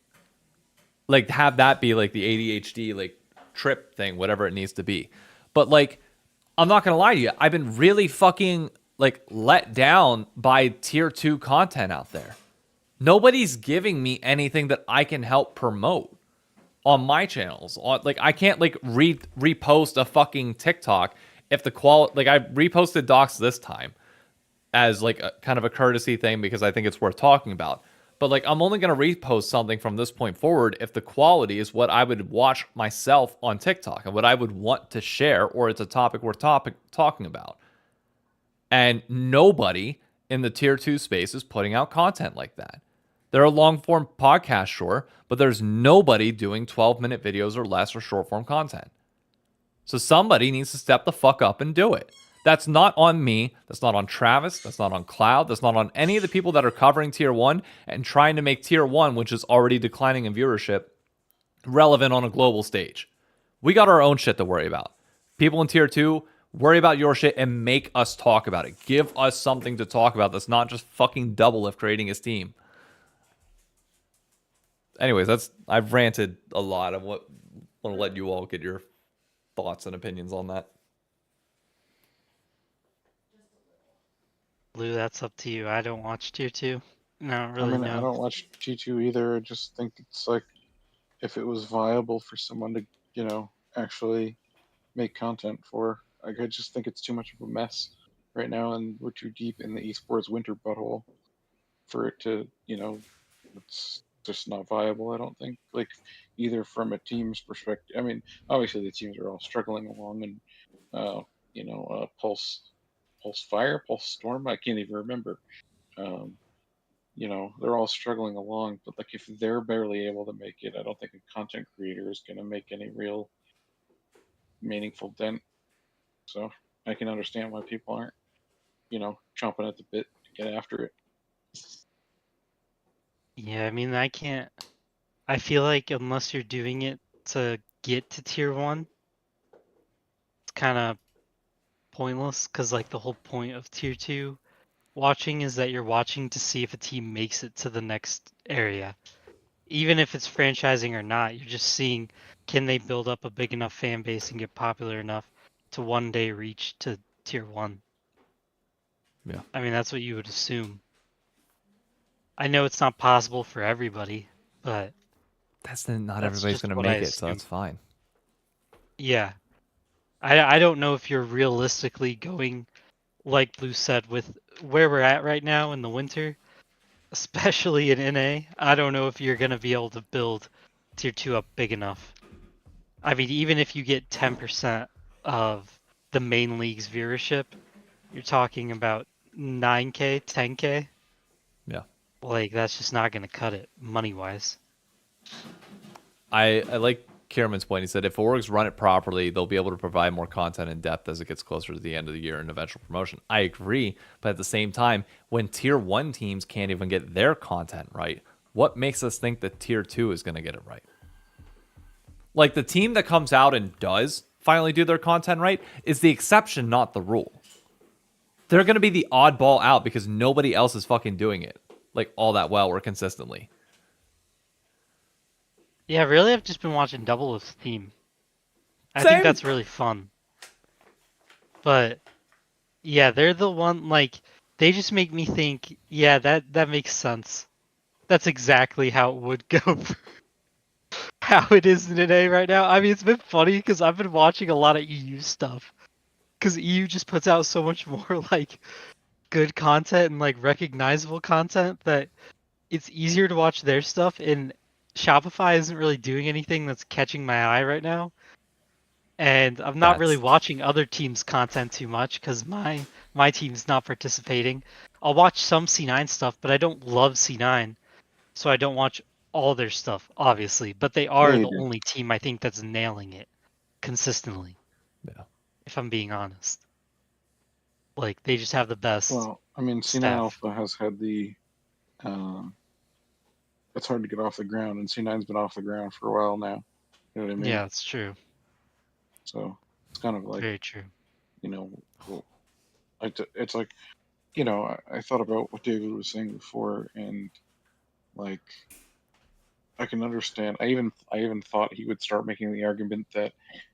Like have that be like the ADHD like trip thing, whatever it needs to be. But like, I'm not gonna lie to you, I've been really fucking like let down by tier 2 content out there. Nobody's giving me anything that I can help promote on my channels. Like I can't like repost a fucking TikTok if the quality, like I reposted Docs this time as like a kind of a courtesy thing because I think it's worth talking about. But like I'm only going to repost something from this point forward if the quality is what I would watch myself on TikTok and what I would want to share, or it's a topic worth talking about. And nobody in the tier 2 space is putting out content like that. There are long form podcasts, sure, but there's nobody doing 12-minute videos or less or short form content. So somebody needs to step the fuck up and do it. That's not on me. That's not on Travis. That's not on Cloud. That's not on any of the people that are covering tier 1 and trying to make tier 1, which is already declining in viewership, relevant on a global stage. We got our own shit to worry about. People in tier 2, worry about your shit and make us talk about it. Give us something to talk about that's not just fucking Doublelift creating his team. Anyways, I've ranted a lot. I want to let you all get your thoughts and opinions on that. Lou, that's up to you. I don't watch tier 2. No, really. I don't watch T2 either. I just think it's like if it was viable for someone to, actually make content for. Like, I just think it's too much of a mess right now, and we're too deep in the esports winter butthole for it to, it's just not viable. I don't think, like, either from a team's perspective. I mean, obviously the teams are all struggling along, and Pulse Fire, Pulse Storm, I can't even remember. They're all struggling along, but like if they're barely able to make it, I don't think a content creator is going to make any real meaningful dent. So I can understand why people aren't, chomping at the bit to get after it. Yeah, I mean, I feel like unless you're doing it to get to tier 1, it's kind of pointless, because like the whole point of tier 2 watching is that you're watching to see if a team makes it to the next area. Even if it's franchising or not, you're just seeing, can they build up a big enough fan base and get popular enough to one day reach to tier 1. Yeah. I mean, that's what you would assume. I know it's not possible for everybody, but not everybody's going to make it, so that's fine. Yeah. I don't know if you're realistically going, like Blue said, with where we're at right now in the winter, especially in NA. I don't know if you're going to be able to build tier 2 up big enough. I mean, even if you get 10% of the main league's viewership, you're talking about 9K, 10K, Yeah. like that's just not gonna cut it money wise. I like Kierman's point. He said if orgs run it properly, they'll be able to provide more content in depth as it gets closer to the end of the year and eventual promotion. I agree, but at the same time, when tier 1 teams can't even get their content right, what makes us think that tier 2 is going to get it right? Like, the team that comes out and does finally do their content right is the exception, not the rule. They're going to be the oddball out because nobody else is fucking doing it like all that well or consistently. Yeah, really, I've just been watching Double with Team. I Same. think that's really fun. But yeah, they're the one, like, they just make me think, yeah, that makes sense. That's exactly how it would go. How it is today right now. I mean, it's been funny because I've been watching a lot of EU stuff. Because EU just puts out so much more like good content and like recognizable content that it's easier to watch their stuff. And Shopify isn't really doing anything that's catching my eye right now. And I'm not really That's watching other teams' content too much because my team's not participating. I'll watch some C9 stuff, but I don't love C9, so I don't watch all their stuff, obviously. But they Yeah, are you the do. only team I think that's nailing it consistently, yeah. if I'm being honest. Like they just have the best Well, I mean, C9 staff. Alpha has had the. It's hard to get off the ground, and C9's been off the ground for a while now. You know what I mean? Yeah, it's true. So it's kind of like, Very true. you know, well, it's like, you know, I thought about what David was saying before, and like, I can understand. I even thought he would start making the argument that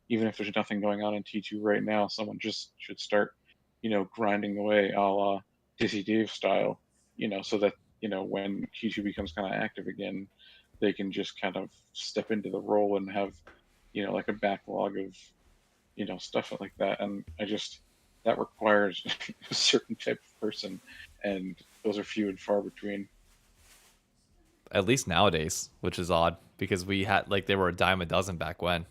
even if there's nothing going on in T2 right now, someone just should start, you know, grinding away a la Dizzy Dave style, you know, so that, you know, when T2 becomes kind of active again, they can just kind of step into the role and have, you know, like a backlog of, you know, stuff like that. And I just, that requires a certain type of person, and those are few and far between. At least nowadays, which is odd because we had like they were a dime a dozen back when.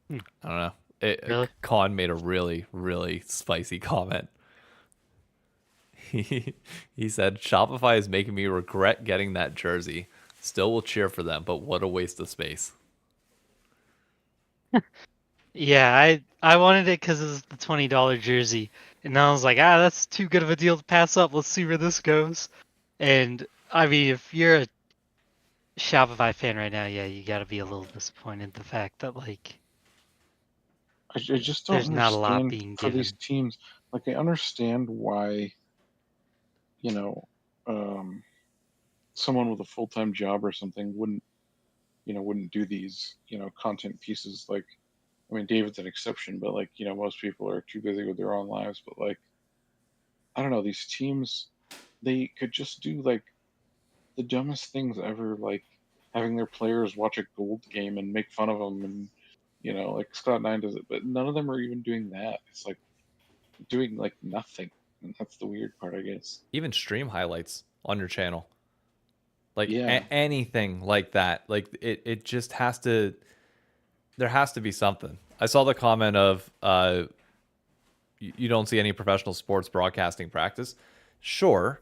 Hmm. I don't know. Really? Khan made a really, really spicy comment. He said, Shopify is making me regret getting that jersey. Still will cheer for them, but what a waste of space. Yeah, I wanted it because it was the $20 jersey, and I was like, that's too good of a deal to pass up. Let's see where this goes. And I mean, if you're a Shopify fan right now, yeah, you got to be a little disappointed the fact that like I just don't there's not a lot understand being for these given. teams. Like, I understand why, you know, someone with a full time job or something wouldn't, you know, wouldn't do these, you know, content pieces. Like, I mean, David's an exception, but like, you know, most people are too busy with their own lives. But like, I don't know, these teams, they could just do like the dumbest things ever, like having their players watch a gold game and make fun of them, and you know, like Scott Nine does it, but none of them are even doing that. It's like doing like nothing, and that's the weird part, I guess. Even stream highlights on your channel. Like Yeah, anything like that. Like it just has to there has to be something. I saw the comment of you don't see any professional sports broadcasting practice. Sure,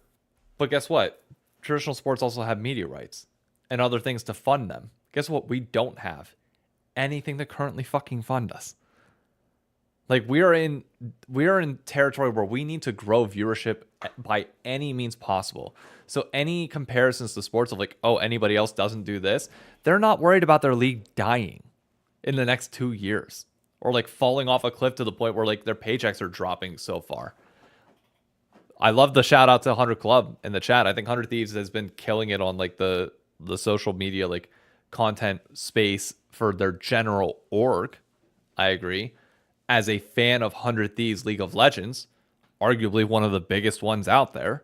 but guess what? Traditional sports also have media rights and other things to fund them. Guess what? We don't have anything to currently fucking fund us. Like we are in territory where we need to grow viewership by any means possible. So any comparisons to sports of like, oh, anybody else doesn't do this, they're not worried about their league dying in the next 2 years or like falling off a cliff to the point where like their paychecks are dropping so far. I love the shout out to 100 Club in the chat. I think 100 Thieves has been killing it on like the social media like content space for their general org. I agree. As a fan of 100 Thieves League of Legends, arguably one of the biggest ones out there,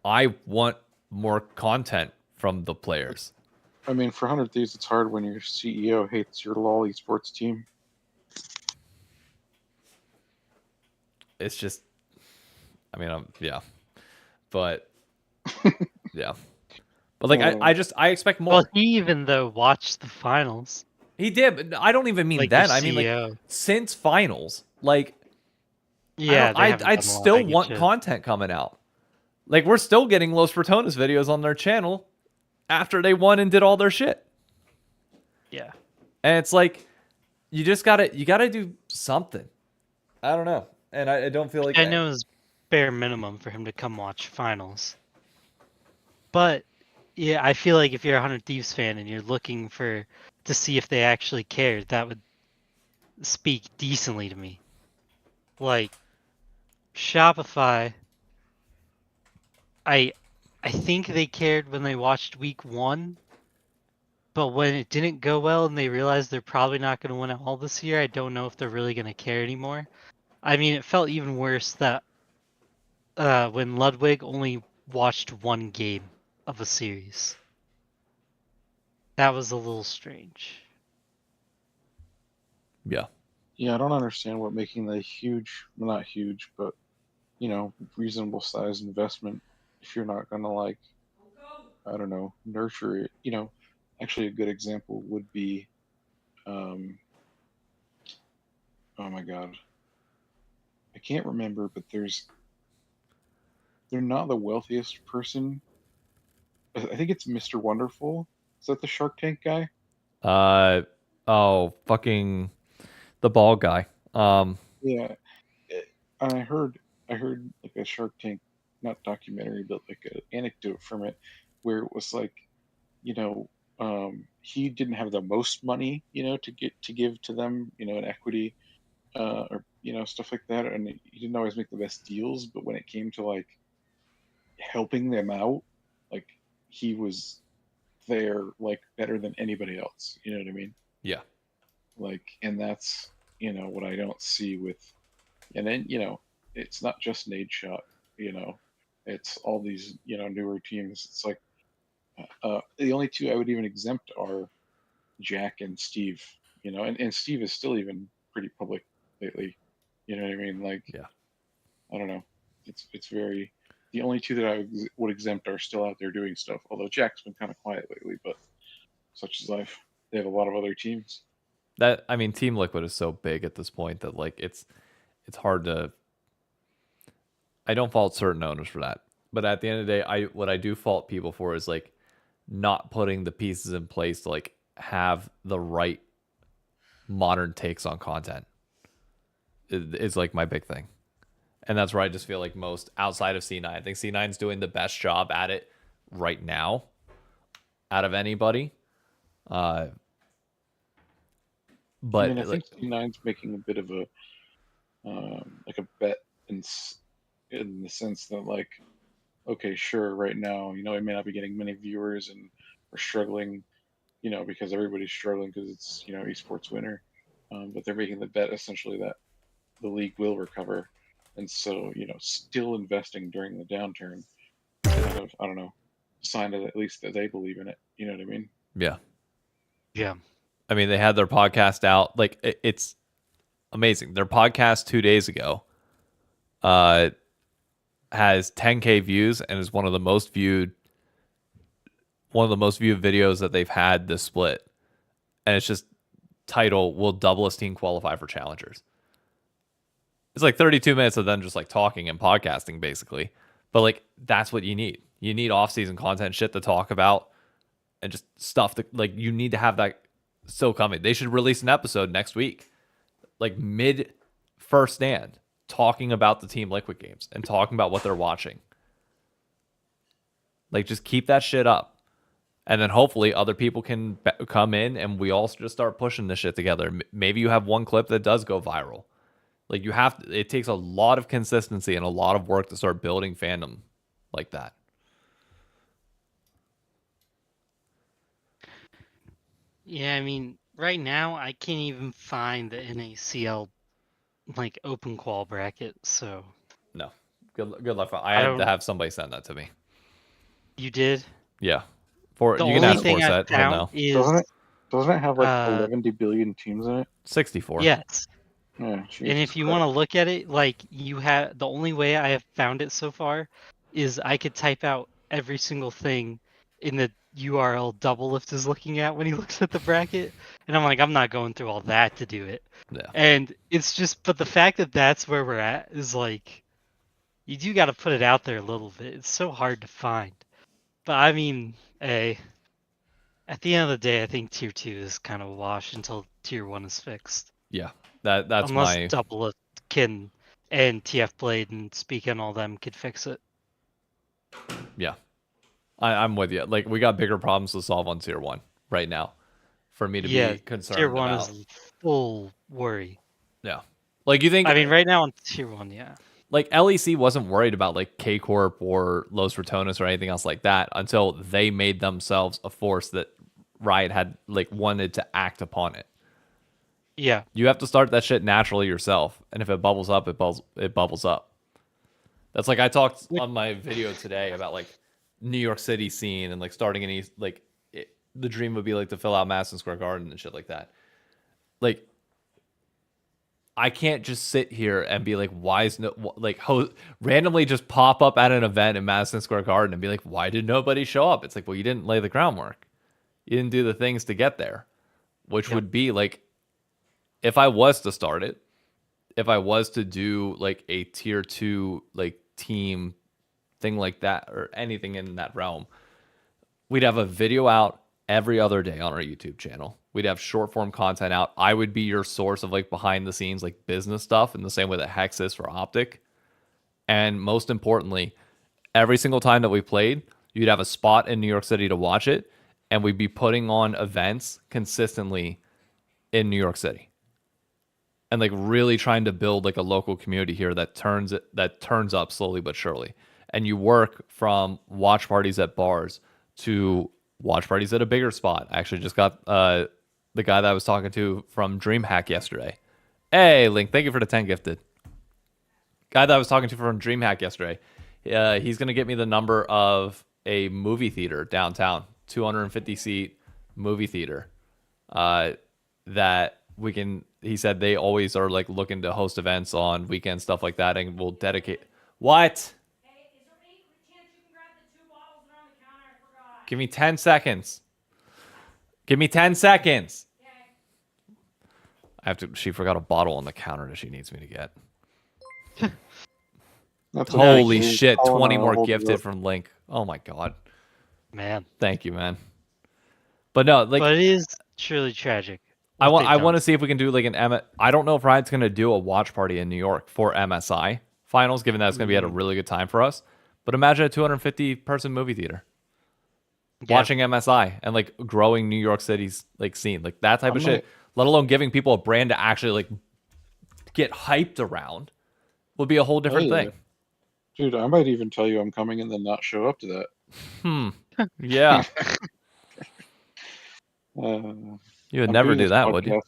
I want more content from the players. I mean, for 100 Thieves, it's hard when your CEO hates your LoL esports team. It's just, I mean, yeah, but yeah, but like I expect more. Well, he even though watched the finals. He did, but I don't even mean Like then. your I mean like CEO. since finals, like Yeah, they haven't I'd done a lot. still I get want you. content coming out. Like we're still getting Los Fratones videos on their channel after they won and did all their shit. Yeah. And it's like you gotta do something. I don't know. And I don't feel like I know is bare minimum for him to come watch finals. But yeah, I feel like if you're a 100 Thieves fan and you're looking to see if they actually cared, that would speak decently to me. Like Shopify, I think they cared when they watched week 1, but when it didn't go well and they realized they're probably not going to win it all this year, I don't know if they're really going to care anymore. I mean, it felt even worse that when Ludwig only watched 1 game of a series. That was a little strange. yeah. Yeah, I don't understand what making the huge, well, not huge, but reasonable size investment if you're not gonna like, I don't know, nurture it. Actually, a good example would be, oh my God, I can't remember, but they're not the wealthiest person. I think it's Mr. Wonderful. Is that the Shark Tank guy? Oh, fucking the bald guy. Yeah, I heard like a Shark Tank, not documentary, but like an anecdote from it, where it was like, you know, he didn't have the most money, to give to them, in equity, or stuff like that, and he didn't always make the best deals. But when it came to like helping them out, like he was there like better than anybody else. You know what I mean? Yeah. Like, and that's what I don't see with, and then it's not just Nade Shot, it's all these newer teams. It's like the only two I would even exempt are Jack and Steve, and Steve is still even pretty public lately. You know what I mean? Like, Yeah. I don't know. It's very, the only two that I would exempt are still out there doing stuff. Although Jack's been kind of quiet lately, but such is life. They have a lot of other teams. Team Liquid is so big at this point that like it's hard to. I don't fault certain owners for that, but at the end of the day, what I do fault people for is like not putting the pieces in place to like have the right modern takes on content. Is like my big thing, and that's where I just feel like most outside of C9, I think C9's doing the best job at it right now, out of anybody. But I mean, I think C9's making a bit of a like a bet in the sense that, like, okay, sure, right now, it may not be getting many viewers and we're struggling, because everybody's struggling because it's, esports winter. But they're making the bet essentially that the league will recover. And so, still investing during the downturn, kind of, I don't know, sign of at least that they believe in it. You know what I mean? yeah, Yeah. I mean, they had their podcast out. Like, it's amazing. Their podcast 2 days ago has 10K views and is one of the most viewed videos that they've had this split. And it's just title, will Doubleless team qualify for challengers? It's like 32 minutes of them just like talking and podcasting basically. But like that's what you need. You need off-season content shit to talk about and just stuff that like you need to have that still coming. They should release an episode next week, like mid first stand, talking about the Team Liquid games and talking about what they're watching. Like just keep that shit up. And then hopefully other people can come in and we all just start pushing this shit together. Maybe you have one clip that does go viral. Like you have to, it takes a lot of consistency and a lot of work to start building fandom like that. Yeah, I mean, right now I can't even find the NACL like open qual bracket, so No. Good luck. I I had to don't. have somebody send that to me. You did? Yeah. The You can only ask thing I Forset. He'll found know. is Doesn't it have like uh, 11 billion teams in it? 64. yes. Yeah, And Jesus if you Christ. want to look at it, like you have the only way I have found it so far is I could type out every single thing in the URL Doublelift is looking at when he looks at the bracket, And I'm like, I'm not going through all that to do it. Yeah. And it's just, but the fact that that's where we're at is like, you do got to put it out there a little bit. It's so hard to find. But I mean, at the end of the day, I think tier 2 is kind of a wash until tier 1 is fixed. Yeah. That's Unless my Double can and TF Blade and Speak and all them could fix it. yeah. I'm with you. Like, we got bigger problems to solve on tier 1 right now for me to Yeah, be concerned tier 1 about. is full worry. Yeah. Like, you think I mean, right now on tier 1, yeah. like LEC wasn't worried about like K Corp or Los Ratones or anything else like that until they made themselves a force that Riot had like wanted to act upon it. Yeah. You have to start that shit naturally yourself, and if it bubbles up, it bubbles up. That's like I talked on my video today about like New York City scene and like starting an East, like the dream would be like to fill out Madison Square Garden and shit like that. Like, I can't just sit here and be like, why is no like randomly just pop up at an event in Madison Square Garden and be like, why did nobody show up? It's like, well, you didn't lay the groundwork. You didn't do the things to get there, which would be like, if I was to start it, if I was to do like a tier 2 like team thing like that or anything in that realm, we'd have a video out every other day on our YouTube channel. We'd have short form content out. I would be your source of like behind the scenes, like business stuff in the same way that Hex is for Optic. And most importantly, every single time that we played, you'd have a spot in New York City to watch it. And we'd be putting on events consistently in New York City. And like really trying to build like a local community here that turns up slowly but surely. And you work from watch parties at bars to watch parties at a bigger spot. I actually just got the guy that I was talking to from DreamHack yesterday. Hey, Link, thank you for the 10 gifted. Guy that I was talking to from DreamHack yesterday. He's going to get me the number of a movie theater downtown, 250 seat movie theater that we can. He said they always are like looking to host events on weekends, stuff like that, and we'll dedicate. What? Hey, is there any chance you can grab the 2 bottles that are on the counter? I forgot. Give me 10 seconds. Give me 10 seconds. Okay. She forgot a bottle on the counter that she needs me to get. That's Holy okay. shit, Colin 20 will more hold it gifted up. from Link. Oh my god. Man. Thank you, man. But no, like, But it is truly tragic. I what want they've to done. see if we can do like I don't know if Riot's going to do a watch party in New York for MSI finals, given that it's going to be at a really good time for us. But imagine a 250 person movie theater Yeah. watching MSI and like growing New York City's like scene, like that type of might- shit. Let alone giving people a brand to actually like get hyped around would be a whole different yeah. thing. Dude, I might even tell you I'm coming and then not show up to that. Yeah, you would I'm never doing do this that, would you? podcast-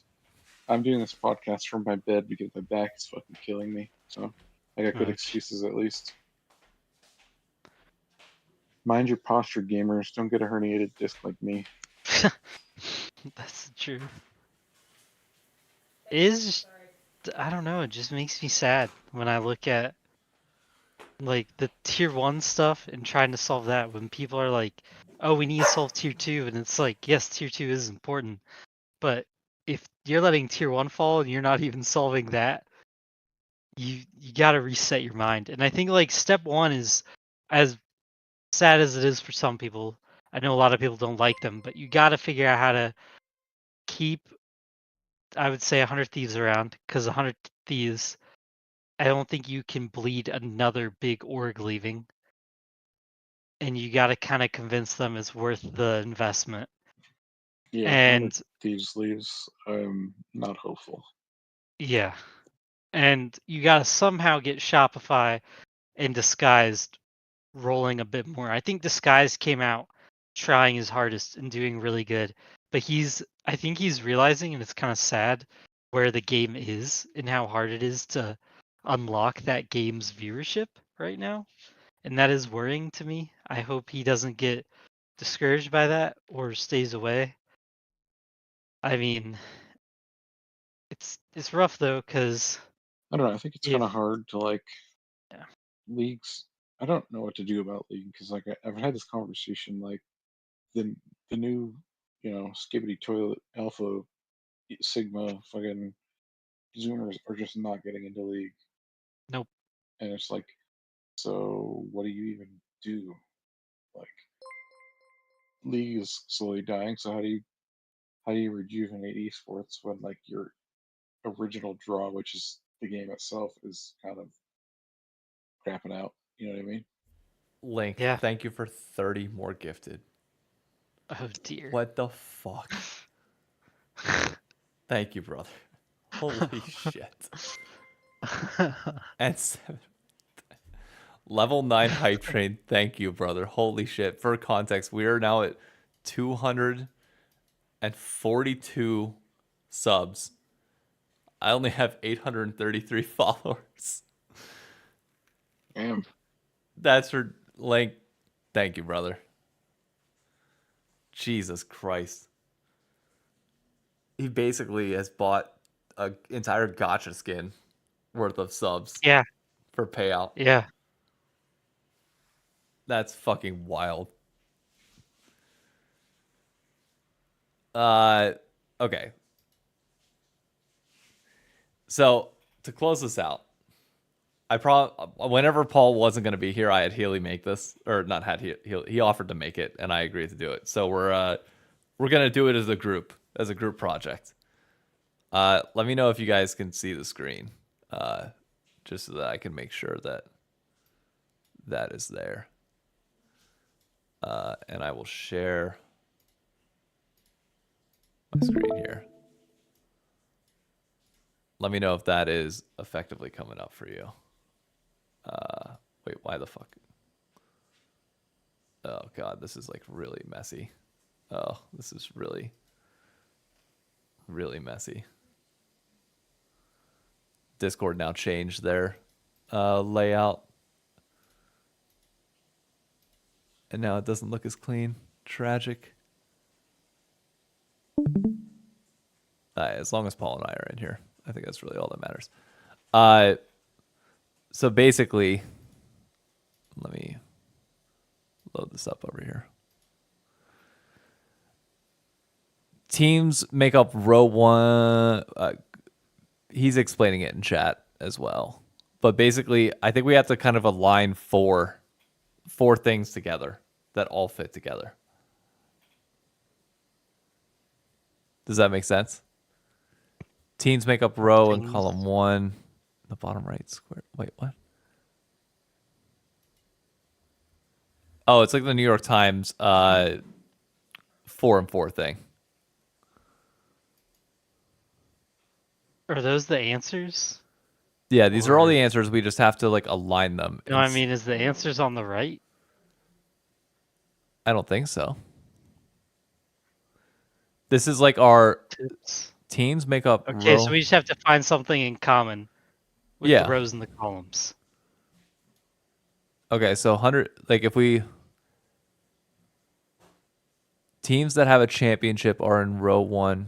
I'm doing this podcast from my bed because my back is fucking killing me. So I got good Ouch. excuses at least. Mind your posture, gamers. Don't get a herniated disc like me. That's true. It is, I don't know, it just makes me sad when I look at like the tier 1 stuff and trying to solve that when people are like, oh, we need to solve tier 2, and it's like, yes, tier 2 is important, but if you're letting tier 1 fall and you're not even solving that, you got to reset your mind. And I think like step 1 is, as sad as it is for some people, I know a lot of people don't like them, but you got to figure out how to keep, I would say, 100 Thieves around, because 100 Thieves, I don't think you can bleed another big org leaving. And you got to kind of convince them it's worth the investment. Yeah, And these leaves, I'm not hopeful. yeah. And you got to somehow get Shopify and Disguised rolling a bit more. I think Disguised came out trying his hardest and doing really good. But I think he's realizing, and it's kind of sad, where the game is and how hard it is to unlock that game's viewership right now. And that is worrying to me. I hope he doesn't get discouraged by that or stays away. I mean, it's rough though, because I don't know. I think it's kind of if hard to like Yeah. leagues. I don't know what to do about league because like I've had this conversation like the new skibbity toilet alpha Sigma fucking Zoomers are just not getting into League. Nope. And it's like, so what do you even do? Like, League is slowly dying. So how do you rejuvenate esports when like your original draw, which is the game itself, is kind of crapping out? You know what I mean? Link, Yeah. thank you for 30 more gifted. Oh dear. What the fuck? Thank you, brother. Holy shit. And level 9 hype train. Thank you, brother. Holy shit. For context, we are now at 242 subs. I only have 833 followers. Damn. That's for Link. Thank you, brother. Jesus Christ. He basically has bought an entire gotcha skin worth of subs Yeah. for payout. Yeah. That's fucking wild. Okay. So to close this out, whenever Paul wasn't going to be here, I had Healy make this, or not had he offered to make it, and I agreed to do it. So we're gonna do it as a group project. Let me know if you guys can see the screen, just so that I can make sure that that is there. And I will share my screen here. Let me know if that is effectively coming up for you. Wait, why the fuck? Oh god, this is like really messy. Oh, this is really, really messy. Discord now changed their layout. And now it doesn't look as clean. Tragic. As long as Paul and I are in here, I think that's really all that matters. So basically, let me load this up over here. Teams make up row one. He's explaining it in chat as well. But basically, I think we have to kind of align four things together that all fit together. Does that make sense? Teams make up row and column 1. The bottom right square. Wait, what? Oh, it's like the New York Times 4 and 4 thing. Are those the answers? Yeah, these are all the answers. We just have to like align them. No, I mean, is the answers on the right? I don't think so. This is like our teams make up. Okay, row. so we just have to find something in common with Yeah. the rows and the columns. Okay, so 100. Like if we teams that have a championship are in row 1.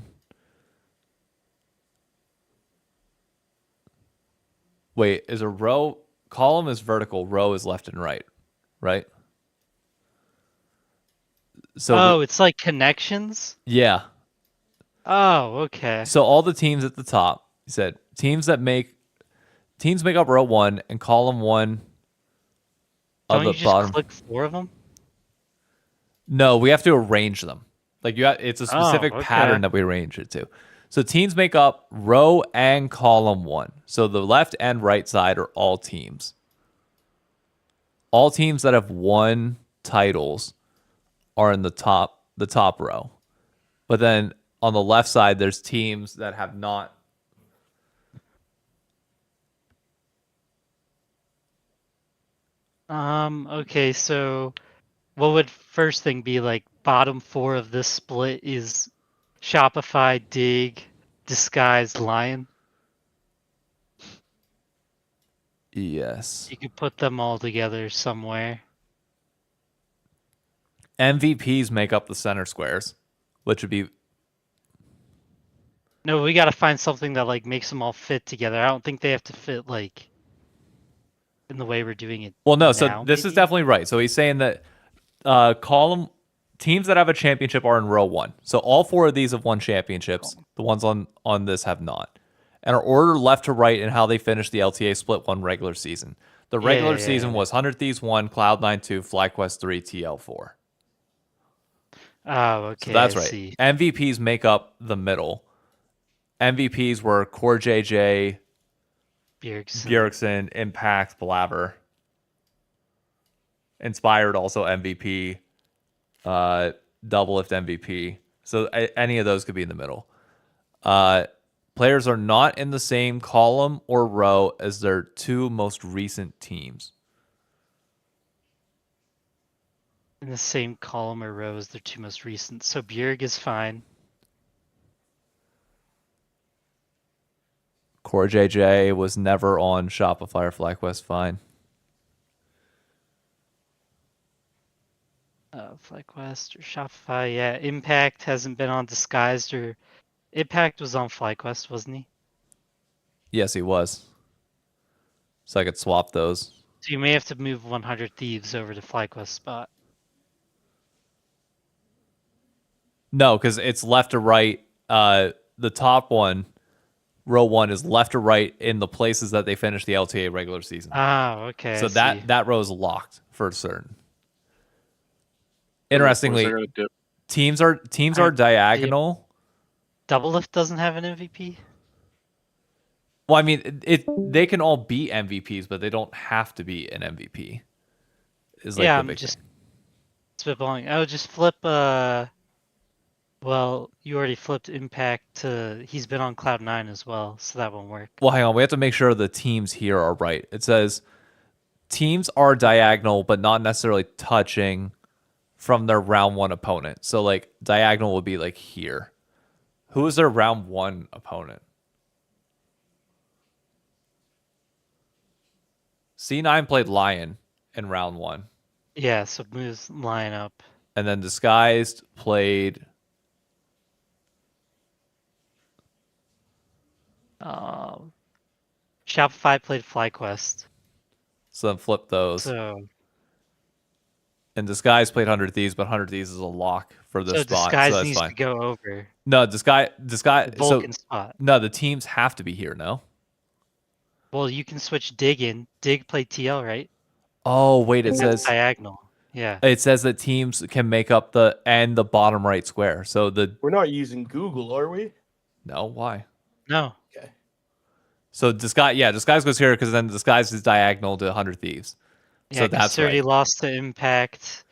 Wait, is a row column is vertical, row is left and right, right? So it's like connections? yeah. Oh, okay. So all the teams at the top, he said, teams make up row 1 and column 1 of Don't the you just bottom. click 4 of them? No, we have to arrange them. Like it's a specific okay. pattern that we arrange it to. So teams make up row and column 1. So the left and right side are all teams. All teams that have won titles are in the top row. But then on the left side, there's teams that have not. Okay, so what would first thing be like bottom 4 of this split is Shopify, Dig, Disguise, Lion? Yes. You could put them all together somewhere. MVPs make up the center squares, which would be. No, we gotta find something that like makes them all fit together. I don't think they have to fit like in the way we're doing it. Well, no. now, So this is maybe? definitely right. So he's saying that column teams that have a championship are in row 1. So all 4 of these have won championships. The ones on this have not. And are ordered left to right in how they finished the LTA split 1 regular season. The regular season was 100 Thieves 1, Cloud9 2, FlyQuest 3, TL 4. Oh, So okay. that's I right. see. MVPs make up the middle. MVPs were Core JJ, Bjergsen, Impact, Blabber. Inspired also MVP, Double Lift MVP. So any of those could be in the middle. Players are not in the same column or row as their 2 most recent teams. In the same column or row as their 2 most recent. So Bjerg is fine. Core JJ was never on Shopify or FlyQuest. Fine. FlyQuest or Shopify. Yeah, Impact hasn't been on Disguised or Impact was on FlyQuest, wasn't he? Yes, he was. So I could swap those. So you may have to move 100 Thieves over to FlyQuest spot. No, because it's left to right. The top one, row 1, is left to right in the places that they finished the LTA regular season. Oh, okay. So I see. that row is locked for certain. What is Interestingly, there gonna dip? teams are diagonal. Double Lift doesn't have an MVP? Well, I mean, they can all be MVPs, but they don't have to be an MVP. Is like Yeah, the I'm big just thing. spitballing. Oh, just flip. Well, you already flipped Impact to. He's been on Cloud9 as well, so that won't work. Well, hang on. We have to make sure the teams here are right. It says teams are diagonal, but not necessarily touching from their round 1 opponent. So like diagonal would be like here. Who is their round 1 opponent? C9 played Lion in round 1. Yeah, so moves line up. And then Disguised played Shopify played FlyQuest. so then flip those. So And Disguise played 100 Thieves, but 100 Thieves is a lock for this spot. Disguise So that's needs fine. to go over No, Disguise. the So Vulcan spot. no, the teams have to be here. No. Well, you can switch Dig in. Dig played TL, right? Oh wait, it And that's says diagonal. Yeah. it says that teams can make up the bottom right square. So We're not using Google, are we? no, why? No. Okay. So Disguise goes here because then Disguise is diagonal to 100 Thieves. Yeah, So that's 30 right. lost to Impact.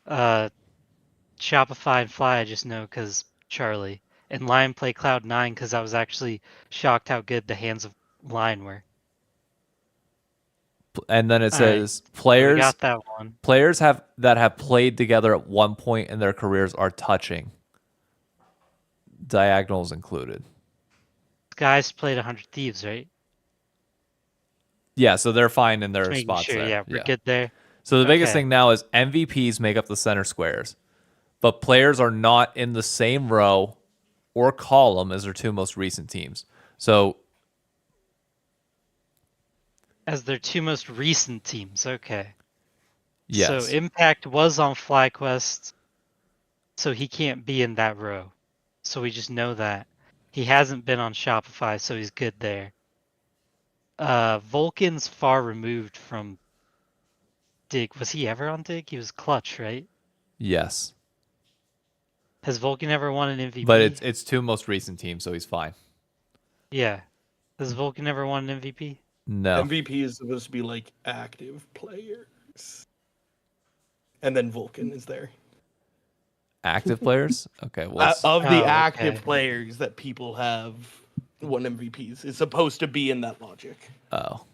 Shopify and Fly, I just know because Charlie. And Lion play Cloud9 because I was actually shocked how good the hands of Lion were. And then it All right. says We players got that one. that have played together at one point in their careers are touching. Diagonals included. Guys played 100 Thieves, right? Yeah, so they're fine in Just their making spots sure. there. Yeah, we're good there. So the biggest Okay. thing now is MVPs make up the center squares, but players are not in the same row or column as their 2 most recent teams. So As their 2 most recent teams. Okay. yes, So Impact was on FlyQuest, so he can't be in that row. So we just know that. He hasn't been on Shopify, so he's good there. Vulcan's far removed from Dig. Was he ever on Dig? He was Clutch, right? yes, Has Vulcan ever won an MVP? but it's 2 most recent teams, so he's fine. Yeah. Has Vulcan ever won an MVP? No, MVP is supposed to be like active players. And then Vulcan is there. active players. Okay, well, Of the Oh, active okay. players that people have won MVPs, it's supposed to be in that logic. oh,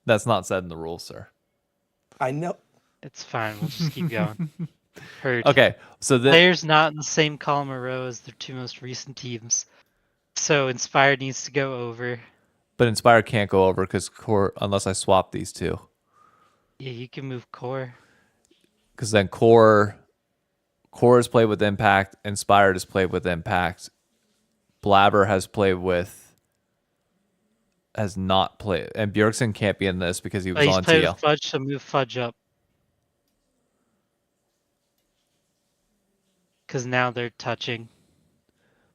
that's not said in the rules, sir. I know. It's fine. We'll just keep going. Heard. Okay, so the Players not in the same column or row as their 2 most recent teams. So Inspired needs to go over. but Inspire can't go over because Core unless I swap these 2. Yeah, you can move Core. Because then Core has played with Impact, Inspired has played with Impact, Blabber has not played, and Bjergsen can't be in this because he was Oh, he's on played TL. with Fudge, so move Fudge up. because now they're touching.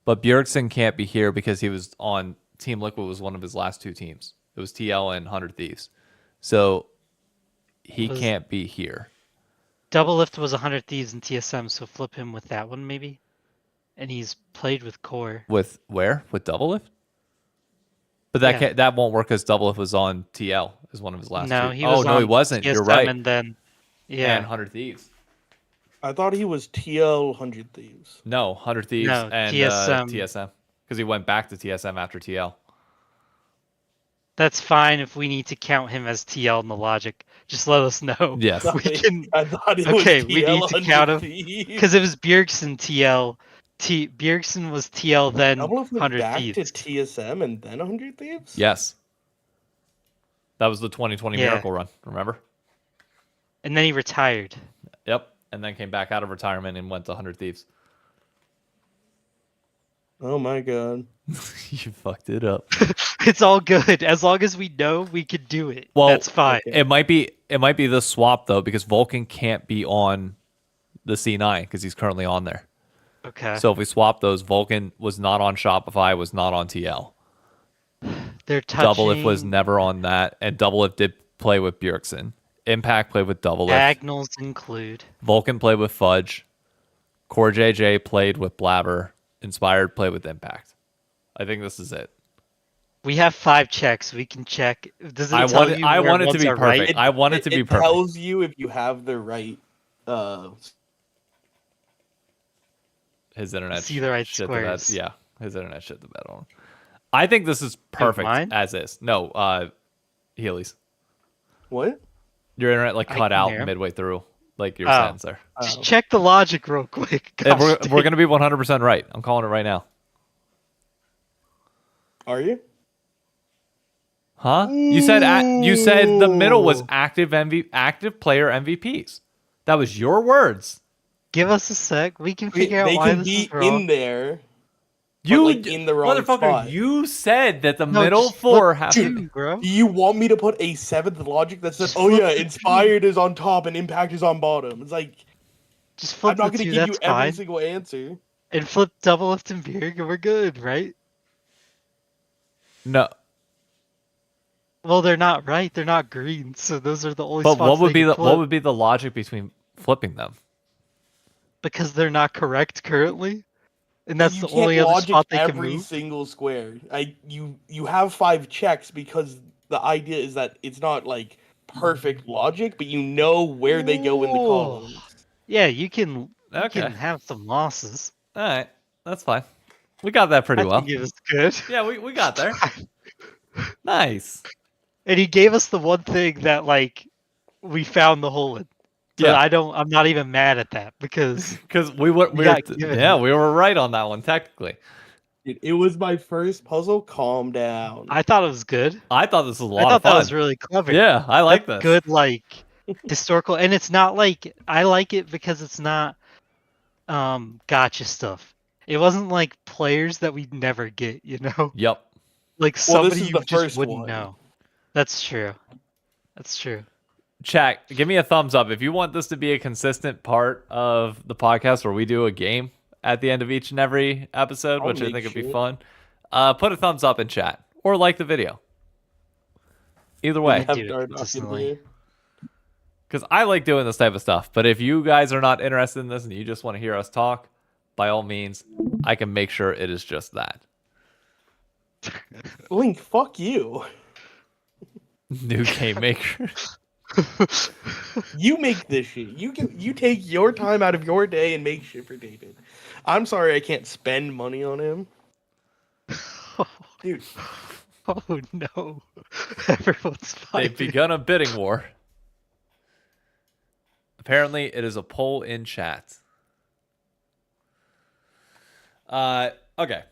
But Bjergsen can't be here because he was on Team Liquid, was one of his last 2 teams. It was TL and 100 Thieves. So he Was- can't be here. Double Lift was 100 Thieves in TSM, so flip him with that one maybe. And he's played with Core. With where? With Double Lift? But that Yeah. can't, that won't work because Double Lift was on TL as one of his last No, 2. he was no, on he wasn't. TSM You're right. and then yeah. And 100 Thieves. I thought he was TL 100 Thieves. No, 100 Thieves No, and TSM. TSM. Because he went back to TSM after TL. That's fine if we need to count him as TL in the logic. Just let us know. Yes. We can I thought it Okay, was we TL need to count 100 him, Thieves. because it was Bjergsen TL. Bjergsen was TL then Double Lift went 100 back Thieves. to TSM and then 100 Thieves? Yes. That was the 2020 Yeah. Miracle Run, remember? And then he retired. Yep. And then came back out of retirement and went to 100 Thieves. Oh my god. You fucked it up. It's all good. As long as we know we could do it. Well, That's fine. okay. It might be the swap though, because Vulcan can't be on the C9 because he's currently on there. Okay. So if we swap those, Vulcan was not on Shopify, was not on TL. They're touching. Double Lift was never on that, and Double Lift did play with Bjergsen. Impact played with Double Lift. Diagonals include. Vulcan played with Fudge. Core JJ played with Blabber. Inspired played with Impact. I think this is it. We have 5 checks. We can check. Does it I tell want you I where want it to ones be are perfect. right? I want it to be perfect. tells you if you have the right His internet See the right shit the bed. squares. Yeah, his internet shit the bed on. I think this is perfect mine? as is. No, Healy's. what? Your internet like I cut can out hear him. midway through, like your Oh. sentence there. Just check the logic real quick. And Gosh, we're gonna be 100% right. I'm calling it right now. Are you? Huh? You said the middle was Ooh. active player MVPs. That was your words. Give us a sec. We can figure out They why can this be is wrong. in there. You like, in the wrong motherfucker. spot. You said that the No, middle just 4 flip have two, bro. Do you want me to put a 7th logic that says, Just oh flip yeah, the inspired is on top and impact is on bottom? It's like, Just flip I'm not the going to two, give you that's every fine. single answer. And flip Double Lift and Bjerg, and we're good, right? no. Well, they're not right. They're not green, so those are the only But spots what would they be can the flip, what would be the logic between flipping them? because they're not correct currently, and that's you the can't only other logic spot they can every move. single square. You have 5 checks because the idea is that it's not like perfect logic, but you know where they go in the Ooh. columns. Yeah, you can. You Okay. can have some losses. All right, that's fine. We got that pretty I well. think it was good. Yeah, we got there. Nice. And he gave us the one thing that like we found the hole in. So Yeah. I'm not even mad at that because Because we were got given yeah, it. we were right on that one technically. It was my first puzzle. Calm down. I thought it was good. I thought this was a lot I thought of fun. that was really clever. Yeah, I like That's this. good, like historical, and it's not like I like it because it's not gotcha stuff. It wasn't like players that we'd never get, you know, Yep. like Well, this somebody is you the just first wouldn't one. know. That's true. That's true. Chat, give me a thumbs up if you want this to be a consistent part of the podcast where we do a game at the end of each and every episode, I'll which I make think would be sure. fun. Put a thumbs up in chat or like the video. Either way, I Have do it Dardoch in consistently. here. because I like doing this type of stuff. But if you guys are not interested in this and you just want to hear us talk, by all means, I can make sure it is just that. Link, fuck you. New game maker. You make this shit. You take your time out of your day and make shit for David. I'm sorry I can't spend money on him. Dude, Oh no! Everyone's They've fighting. begun a bidding war. Apparently, it is a poll in chat. Okay.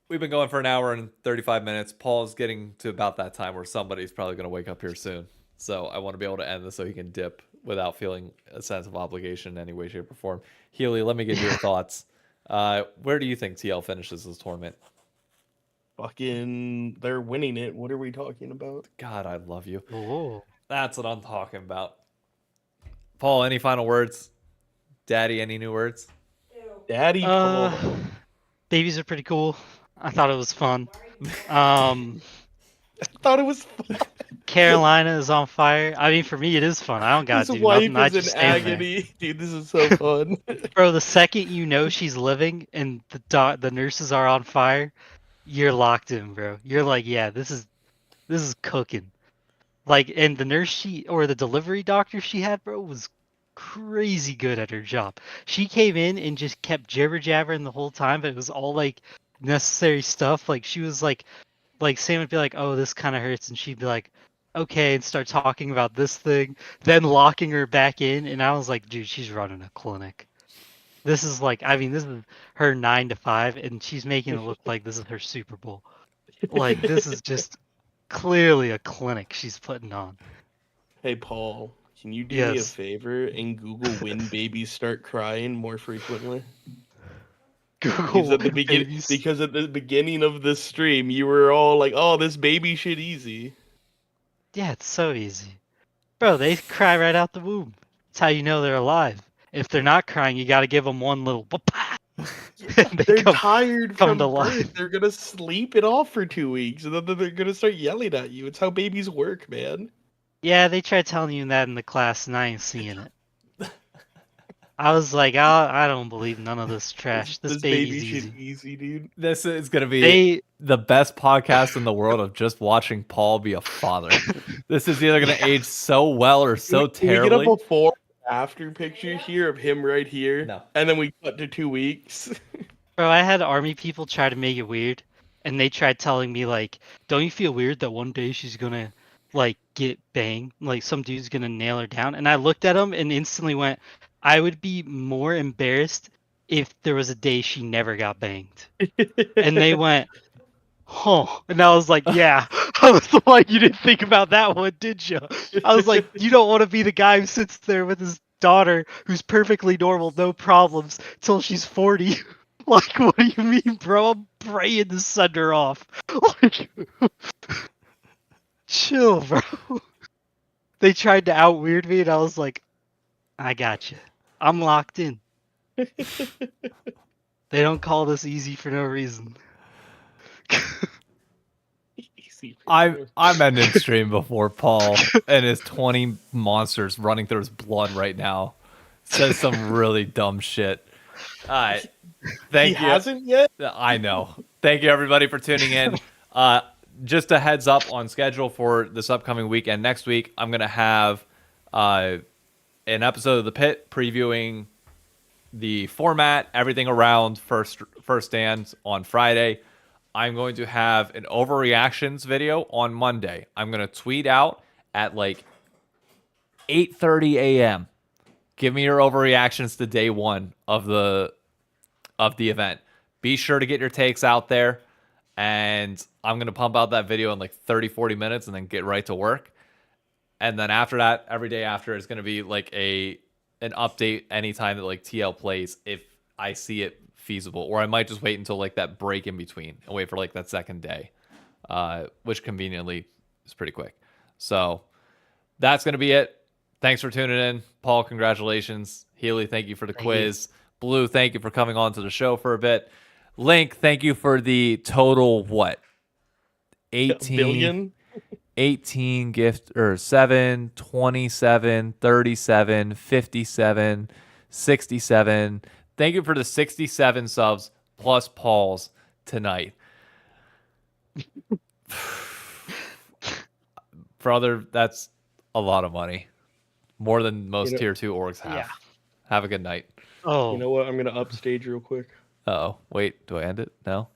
We've been going for an hour and 35 minutes. Paul's getting to about that time where somebody's probably going to wake up here soon. So I want to be able to end this so he can dip without feeling a sense of obligation in any way, shape, or form. Healy, let me get your thoughts. Where do you think TL finishes this tournament? fucking, they're winning it. What are we talking about? God, I love you. Oh. That's what I'm talking about. Paul, any final words? Daddy, any new words? Ew. Daddy Paul. Babies are pretty cool. I thought it was fun. Um, I thought it was fun. Carolina is on fire. I mean, for me, it is fun. I don't His gotta do wife nothing. I is in just stand there. agony. Dude, this is so fun. Bro, the second you know she's living and the nurses are on fire, you're locked in, bro. You're like, yeah, this is cooking. Like, and the nurse or the delivery doctor she had, bro, was crazy good at her job. She came in and just kept jibber jabbering the whole time, but it was all like necessary stuff. Like she was like Sam would be like, "Oh, this kind of hurts," and she'd be like, "Okay," and start talking about this thing, then locking her back in. And I was like, "Dude, she's running a clinic. This is like, I mean, this is her 9 to 5, and she's making it look like this is her Super Bowl. Like this is just clearly a clinic she's putting on." Hey, Paul, can you do me a Yes. favor and Google when babies start crying more frequently? Google babies. Because at the beginning of this stream, you were all like, "Oh, this baby shit easy." Yeah, it's so easy. Bro, they cry right out the womb. That's how you know they're alive. If they're not crying, you got to give them one little They're tired come from to life. birth. They're gonna sleep it off for 2 weeks, and then they're gonna start yelling at you. It's how babies work, man. Yeah, they tried telling you that in the class, and I ain't seeing it. I was like, I don't believe none of this trash. This baby's baby easy. shit easy, dude. This is gonna be the best podcast in the world of just watching Paul be a father. This is either gonna age so well or so Can we terribly. get a before after picture here of him right here? No. And then we cut to 2 weeks. Bro, I had army people try to make it weird, and they tried telling me like, "Don't you feel weird that one day she's gonna like get banged? Like some dude's gonna nail her down?" And I looked at them and instantly went, "I would be more embarrassed if there was a day she never got banged." And they went, "Huh?" And I was like, "Yeah." I was like, "You didn't think about that one, did you?" I was like, "You don't want to be the guy who sits there with his daughter who's perfectly normal, no problems, till she's 40." Like, what do you mean, bro? I'm praying to send her off. Like, chill, bro. They tried to out weird me, and I was like, I got you. I'm locked in. They don't call this easy for no reason. Easy. I'm ending stream before Paul and his 20 monsters running through his blood right now says some really dumb shit. All right. Thank He you. hasn't yet? I know. Thank you, everybody, for tuning in. Just a heads up on schedule for this upcoming week and next week. I'm going to have an episode of The Pit previewing the format, everything around first stand on Friday. I'm going to have an overreactions video on Monday. I'm going to tweet out at like 8:30 a.m. Give me your overreactions to day one of the event. Be sure to get your takes out there, and I'm going to pump out that video in like 30-40 minutes and then get right to work. And then after that, every day after is going to be like an update anytime that like TL plays if I see it feasible, or I might just wait until like that break in between and wait for like that second day, which conveniently is pretty quick. So that's going to be it. Thanks for tuning in. Paul, congratulations. Healy, thank you for the quiz. Blue, thank you for coming on to the show for a bit. Link, thank you for the total, what? 18 billion? 18 gift, or 7, 27, 37, 57, 67. Thank you for the 67 subs plus Paul's tonight. Brother, that's a lot of money. More than most tier 2 orgs have. Yeah. Have a good night. Oh, You know what? I'm going to upstage real quick. Uh-oh. Wait, do I end it? No?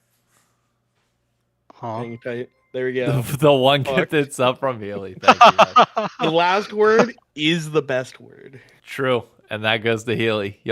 huh? Hang tight. There we go. The one Fuck. gifted sub from Healy. Thank you, man. The last word is the best word. True. And that goes to Healy. Y'all